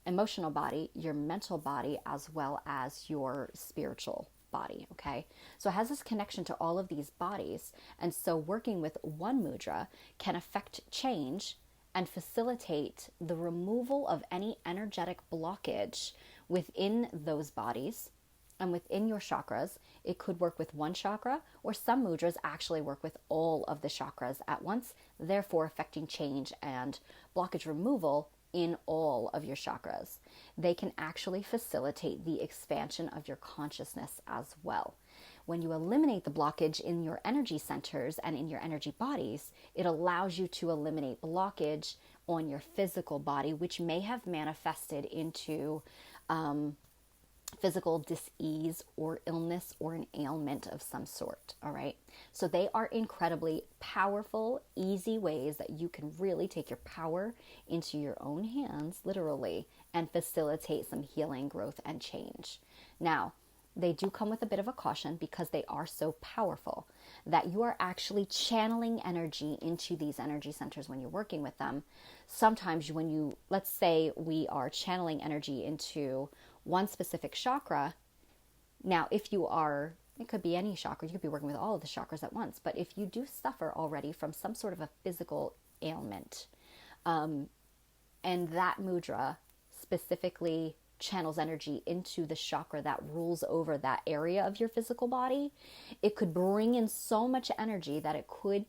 emotional body, your mental body, as well as your spiritual body, okay? So it has this connection to all of these bodies. And so working with one mudra can affect change and facilitate the removal of any energetic blockage within those bodies and within your chakras. It could work with one chakra, or some mudras actually work with all of the chakras at once, therefore affecting change and blockage removal in all of your chakras. They can actually facilitate the expansion of your consciousness as well. When you eliminate the blockage in your energy centers and in your energy bodies, it allows you to eliminate blockage on your physical body, which may have manifested into physical dis-ease or illness or an ailment of some sort, all right? So they are incredibly powerful, easy ways that you can really take your power into your own hands, literally, and facilitate some healing, growth, and change. Now, they do come with a bit of a caution because they are so powerful that you are actually channeling energy into these energy centers when you're working with them. Sometimes let's say we are channeling energy into one specific chakra. Now, it could be any chakra, you could be working with all of the chakras at once, but if you do suffer already from some sort of a physical ailment, and that mudra specifically channels energy into the chakra that rules over that area of your physical body, it could bring in so much energy that it could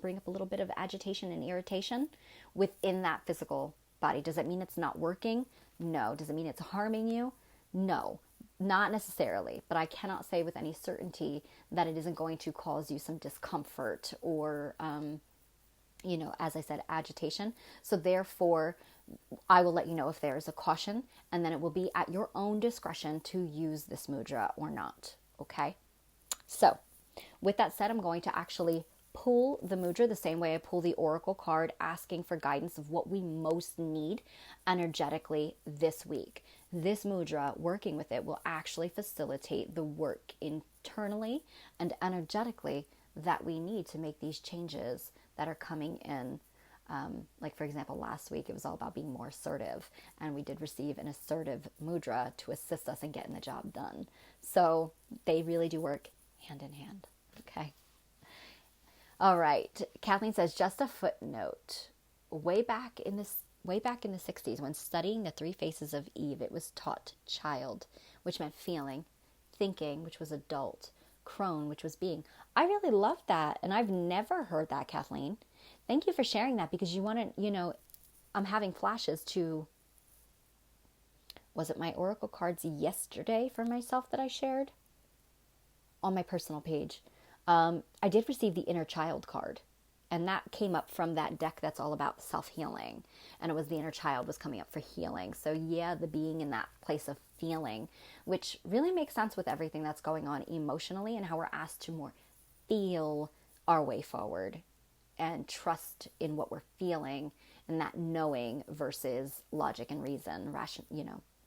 bring up a little bit of agitation and irritation within that physical body. Does it mean it's not working? No. Does it mean it's harming you? No, not necessarily, but I cannot say with any certainty that it isn't going to cause you some discomfort or, as I said, agitation. So therefore, I will let you know if there is a caution, and then it will be at your own discretion to use this mudra or not, okay? So with that said, I'm going to actually pull the mudra the same way I pull the oracle card, asking for guidance of what we most need energetically this week. This mudra, working with it, will actually facilitate the work internally and energetically that we need to make these changes that are coming in. Like, for example, last week, it was all about being more assertive, and we did receive an assertive mudra to assist us in getting the job done. So they really do work hand in hand. Okay. All right. Kathleen says, just a footnote. Way back in the 60s, when studying the three faces of Eve, it was taught child, which meant feeling, thinking, which was adult, crone, which was being. I really love that. And I've never heard that, Kathleen. Thank you for sharing that, because you want to, I'm having flashes to, was it my oracle cards yesterday for myself that I shared on my personal page? I did receive the inner child card, and that came up from that deck that's all about self-healing, and it was the inner child was coming up for healing. So yeah, the being in that place of feeling, which really makes sense with everything that's going on emotionally, and how we're asked to more feel our way forward and trust in what we're feeling, and that knowing versus logic and reason,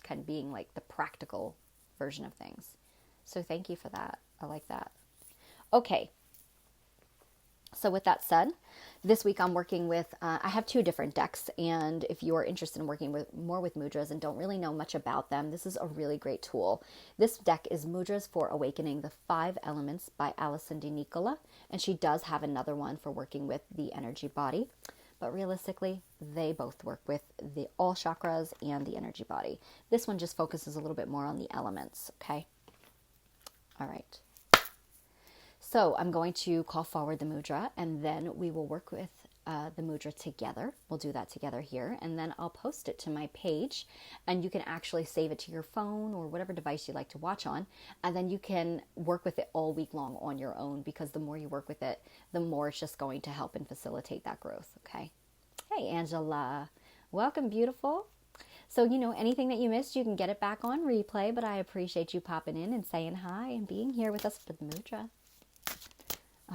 kind of being like the practical version of things. So thank you for that. I like that. Okay. So with that said, this week I'm working with, I have two different decks, and if you are interested in working more with mudras and don't really know much about them, this is a really great tool. This deck is Mudras for Awakening the Five Elements by Alison de Nicola, and she does have another one for working with the energy body, but realistically, they both work with the all chakras and the energy body. This one just focuses a little bit more on the elements, okay? All right. So I'm going to call forward the mudra, and then we will work with the mudra together. We'll do that together here, and then I'll post it to my page, and you can actually save it to your phone or whatever device you like to watch on, and then you can work with it all week long on your own, because the more you work with it, the more it's just going to help and facilitate that growth, okay? Hey, Angela. Welcome, beautiful. So, anything that you missed, you can get it back on replay, but I appreciate you popping in and saying hi and being here with us for the mudra.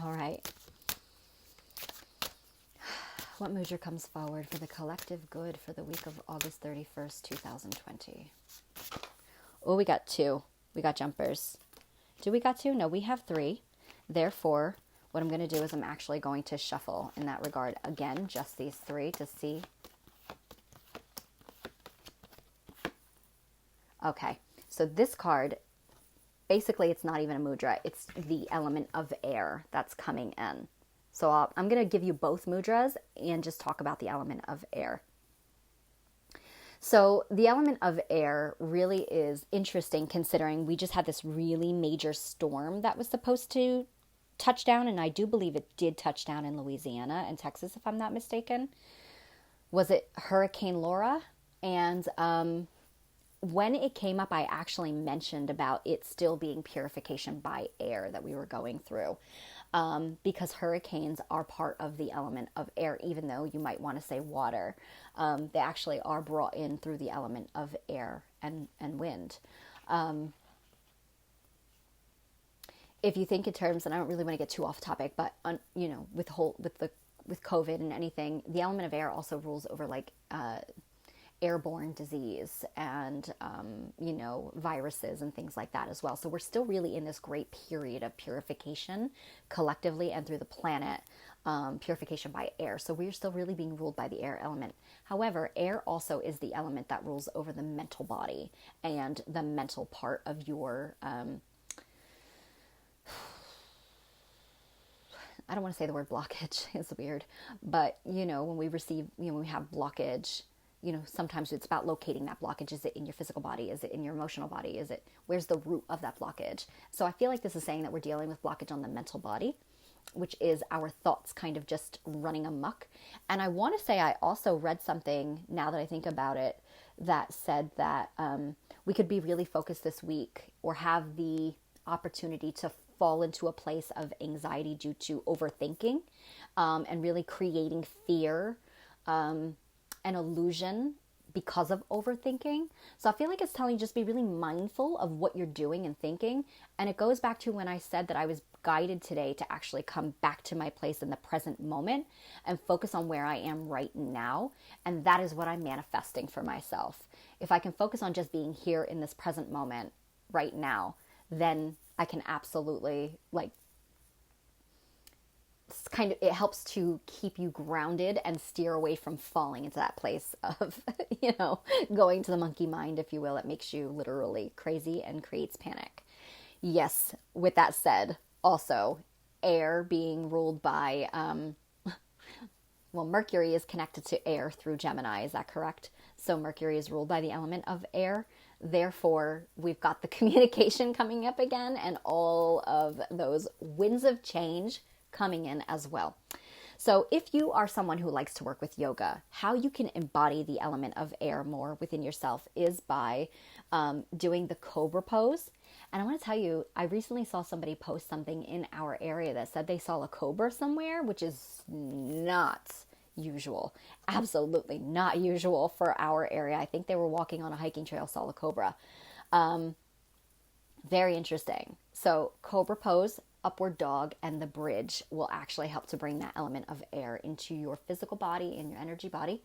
All right. What mudra comes forward for the collective good for the week of August 31st, 2020? Oh, we got two. We got jumpers. Do we got two? No, we have three. Therefore, what I'm going to do is I'm actually going to shuffle in that regard. Again, just these three to see. Okay. So this card, basically, it's not even a mudra. It's the element of air that's coming in. So I'm going to give you both mudras and just talk about the element of air. So the element of air really is interesting, considering we just had this really major storm that was supposed to touch down, and I do believe it did touch down in Louisiana and Texas, if I'm not mistaken. Was it Hurricane Laura? And when it came up, I actually mentioned about it still being purification by air that we were going through, because hurricanes are part of the element of air, even though you might want to say water. They actually are brought in through the element of air and wind. If you think in terms, and I don't really want to get too off topic, but with COVID and anything, the element of air also rules over like airborne disease and, viruses and things like that as well. So we're still really in this great period of purification collectively and through the planet, purification by air. So we're still really being ruled by the air element. However, air also is the element that rules over the mental body and the mental part of your, I don't want to say the word blockage, it's weird, but when we receive, when we have blockage, sometimes it's about locating that blockage. Is it in your physical body? Is it in your emotional body? Where's the root of that blockage? So I feel like this is saying that we're dealing with blockage on the mental body, which is our thoughts kind of just running amok. And I want to say I also read something, now that I think about it, that said that we could be really focused this week or have the opportunity to fall into a place of anxiety due to overthinking and really creating fear an illusion because of overthinking. So I feel like it's telling you just be really mindful of what you're doing and thinking. And it goes back to when I said that I was guided today to actually come back to my place in the present moment and focus on where I am right now. And that is what I'm manifesting for myself. If I can focus on just being here in this present moment right now, then I can absolutely it helps to keep you grounded and steer away from falling into that place of, going to the monkey mind, if you will. It makes you literally crazy and creates panic. Yes, with that said, also, air being ruled by, well, Mercury is connected to air through Gemini. Is that correct? So Mercury is ruled by the element of air. Therefore, we've got the communication coming up again and all of those winds of change coming in as well. So if you are someone who likes to work with yoga, how you can embody the element of air more within yourself is by doing the cobra pose. And I want to tell you, I recently saw somebody post something in our area that said they saw a cobra somewhere, which is not usual. Absolutely not usual for our area. I think they were walking on a hiking trail, saw a cobra. Very interesting. So cobra pose, upward dog, and the bridge will actually help to bring that element of air into your physical body and your energy body.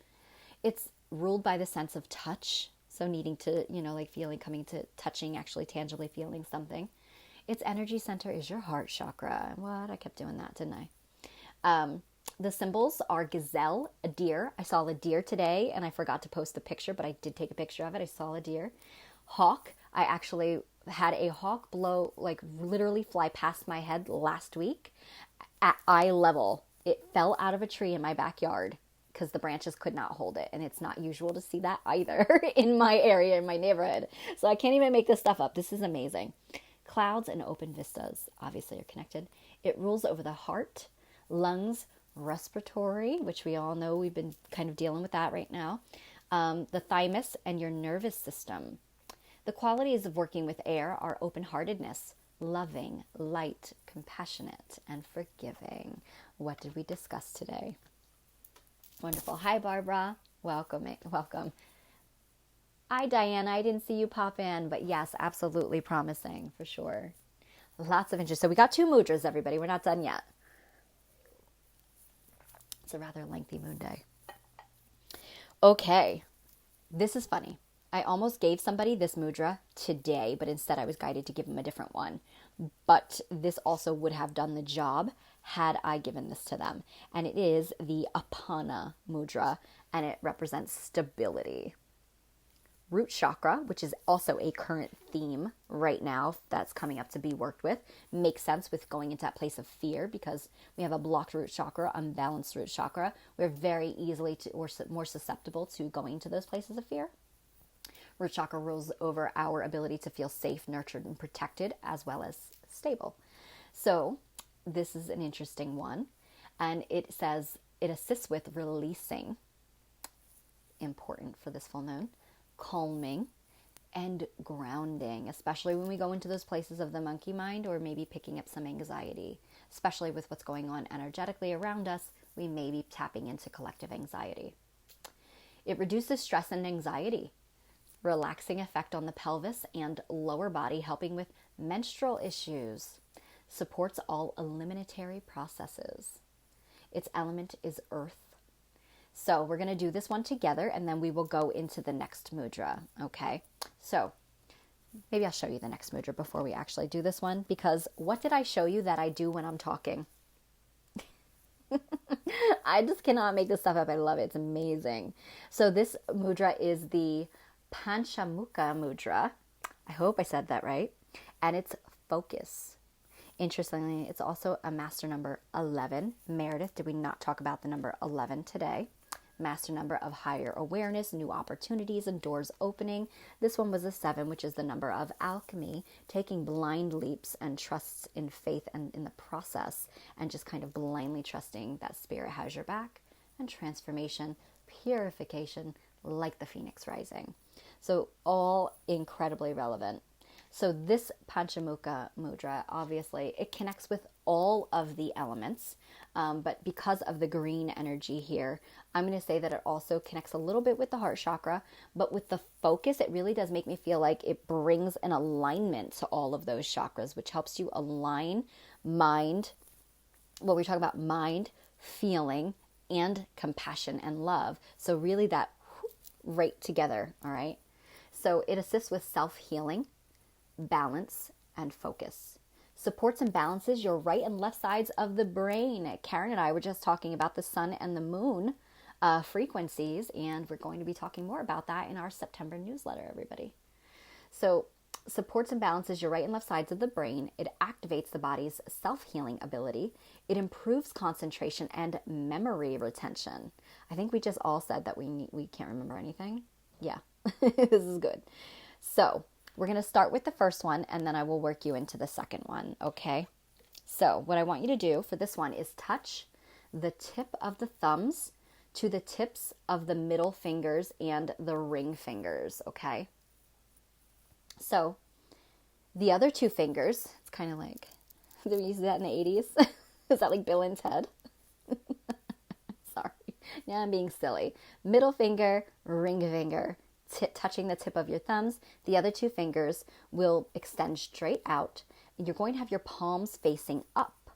It's ruled by the sense of touch. So needing to, like feeling, coming to touching, actually tangibly feeling something. Its energy center is your heart chakra. What? I kept doing that, didn't I? The symbols are gazelle, a deer. I saw a deer today and I forgot to post a picture, but I did take a picture of it. I saw a deer. Hawk. I actually had a hawk blow, like literally fly past my head last week at eye level. It fell out of a tree in my backyard because the branches could not hold it. And it's not usual to see that either in my area, in my neighborhood. So I can't even make this stuff up. This is amazing. Clouds and open vistas obviously are connected. It rules over the heart, lungs, respiratory, which we all know we've been kind of dealing with that right now. The thymus and your nervous system. The qualities of working with air are open-heartedness, loving, light, compassionate, and forgiving. What did we discuss today? Wonderful. Hi, Barbara. Welcome. Hi, Diana. I didn't see you pop in, but yes, absolutely promising for sure. Lots of interest. So we got 2 mudras, everybody. We're not done yet. It's a rather lengthy moon day. Okay. This is funny. I almost gave somebody this mudra today, but instead I was guided to give them a different one. But this also would have done the job had I given this to them. And it is the Apana mudra, and it represents stability. Root chakra, which is also a current theme right now that's coming up to be worked with, makes sense with going into that place of fear because we have a blocked root chakra, unbalanced root chakra. We're very easily or more susceptible to going to those places of fear. Root chakra rules over our ability to feel safe, nurtured, and protected, as well as stable. So this is an interesting one. And it says it assists with releasing, important for this full moon, calming, and grounding, especially when we go into those places of the monkey mind or maybe picking up some anxiety, especially with what's going on energetically around us. We may be tapping into collective anxiety. It reduces stress and anxiety. Relaxing effect on the pelvis and lower body, helping with menstrual issues. Supports all eliminatory processes. Its element is earth. So we're going to do this one together and then we will go into the next mudra. Okay. So maybe I'll show you the next mudra before we actually do this one, because what did I show you that I do when I'm talking? I just cannot make this stuff up. I love it. It's amazing. So this mudra is the Panchamukha mudra. I hope I said that right. And it's focus. Interestingly, it's also a master number 11. Meredith, did we not talk about the number 11 today? Master number of higher awareness, new opportunities, and doors opening. This one was a 7, which is the number of alchemy, taking blind leaps and trusts in faith and in the process, and just kind of blindly trusting that spirit has your back, and transformation, purification, like the phoenix rising. So all incredibly relevant. So this Panchamukha mudra, obviously, it connects with all of the elements, but because of the green energy here, I'm going to say that it also connects a little bit with the heart chakra, but with the focus, it really does make me feel like it brings an alignment to all of those chakras, which helps you align mind, well, we talk about mind, feeling, and compassion and love. So really that right together, all right? So it assists with self-healing, balance, and focus. Supports and balances your right and left sides of the brain. Karen and I were just talking about the sun and the moon frequencies, and we're going to be talking more about that in our September newsletter, everybody. So supports and balances your right and left sides of the brain. It activates the body's self-healing ability. It improves concentration and memory retention. I think we just all said that we can't remember anything. Yeah, this is good. So we're going to start with the first one, and then I will work you into the second one, okay? So what I want you to do for this one is touch the tip of the thumbs to the tips of the middle fingers and the ring fingers, okay? So the other two fingers, it's kind of like, did we use that in the 80s? Is that like Bill and Ted? Sorry. Now I'm being silly. Middle finger, ring finger, touching the tip of your thumbs. The other two fingers will extend straight out. You're going to have your palms facing up,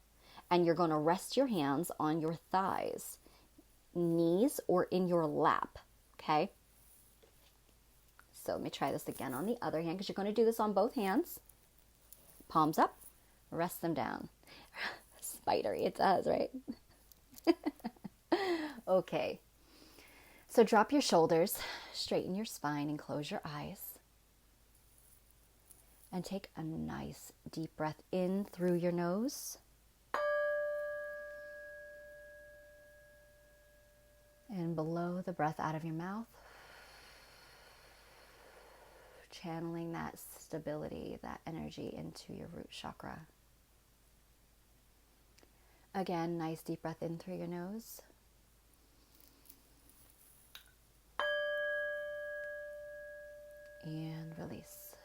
and you're going to rest your hands on your thighs, knees, or in your lap, okay? So let me try this again on the other hand, because you're going to do this on both hands. Palms up, rest them down. Spidery, it does, right? Okay. So drop your shoulders, straighten your spine, and close your eyes. And take a nice deep breath in through your nose. And blow the breath out of your mouth. Channeling that stability, that energy into your root chakra. Again, nice deep breath in through your nose. And release.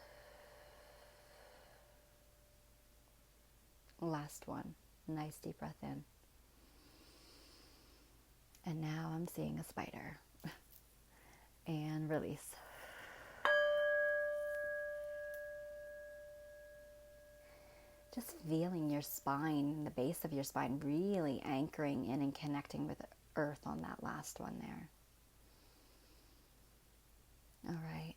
Last one. Nice deep breath in. And now I'm seeing a spider. And release. Just feeling your spine, the base of your spine, really anchoring in and connecting with the earth on that last one there. All right.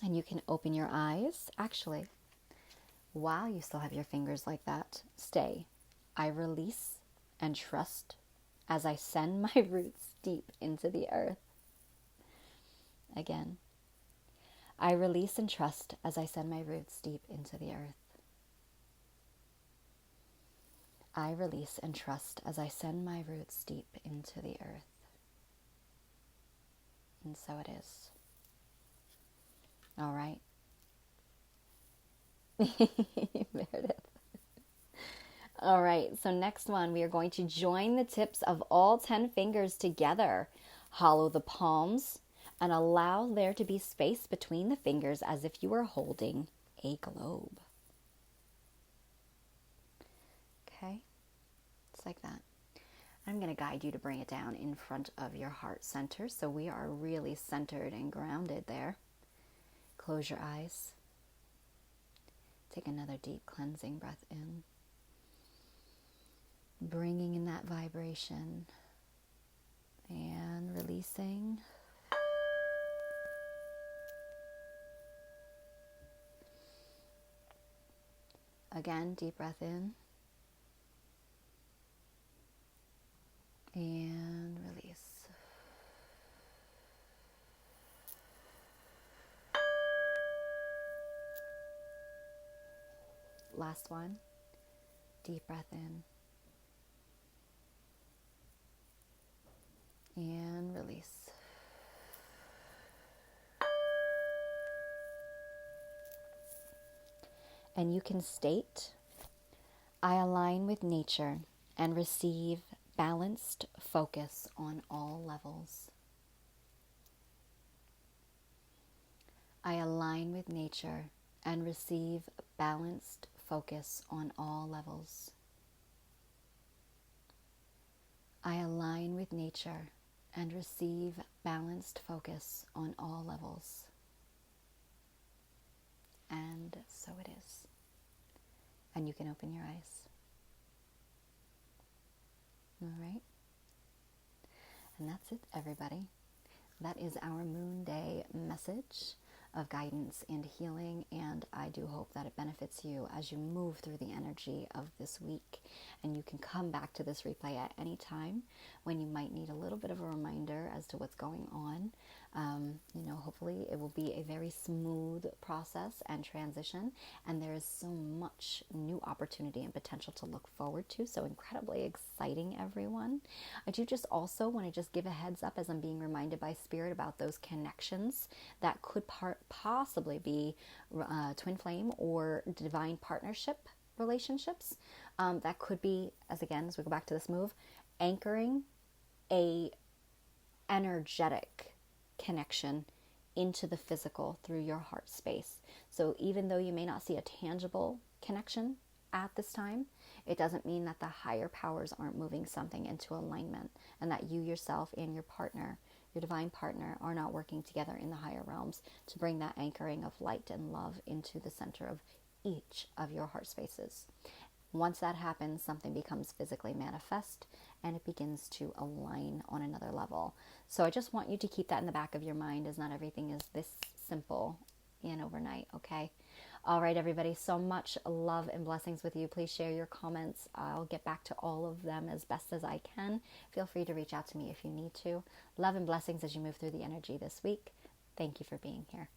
And you can open your eyes. Actually, while you still have your fingers like that, stay. I release and trust as I send my roots deep into the earth. Again. I release and trust as I send my roots deep into the earth. I release and trust as I send my roots deep into the earth. And so it is. All right. Meredith. All right, so next one, we are going to join the tips of all 10 fingers together. Hollow the palms and allow there to be space between the fingers as if you were holding a globe. Okay, it's like that. I'm going to guide you to bring it down in front of your heart center, so we are really centered and grounded there. Close your eyes. Take another deep cleansing breath in. Bringing in that vibration and releasing. Again, deep breath in and release. Last one, deep breath in and release. And you can state, I align with nature and receive balanced focus on all levels. I align with nature and receive balanced focus on all levels. I align with nature and receive balanced focus on all levels. And so it is. And you can open your eyes. All right. And that's it, everybody. That is our Moon Day message. of guidance and healing, and I do hope that it benefits you as you move through the energy of this week. And you can come back to this replay at any time when you might need a little bit of a reminder as to what's going on. Hopefully it will be a very smooth process and transition, and there is so much new opportunity and potential to look forward to. So incredibly exciting, everyone. I do just also want to just give a heads up as I'm being reminded by Spirit about those connections that could possibly be twin flame or divine partnership relationships. That could be, as we go back to this move, anchoring a energetic connection into the physical through your heart space. So even though you may not see a tangible connection at this time, it doesn't mean that the higher powers aren't moving something into alignment, and that you yourself and your partner, your divine partner, are not working together in the higher realms to bring that anchoring of light and love into the center of each of your heart spaces. Once that happens, something becomes physically manifest and it begins to align on another level. So I just want you to keep that in the back of your mind, as not everything is this simple and overnight, okay? All right, everybody, so much love and blessings with you. Please share your comments. I'll get back to all of them as best as I can. Feel free to reach out to me if you need to. Love and blessings as you move through the energy this week. Thank you for being here.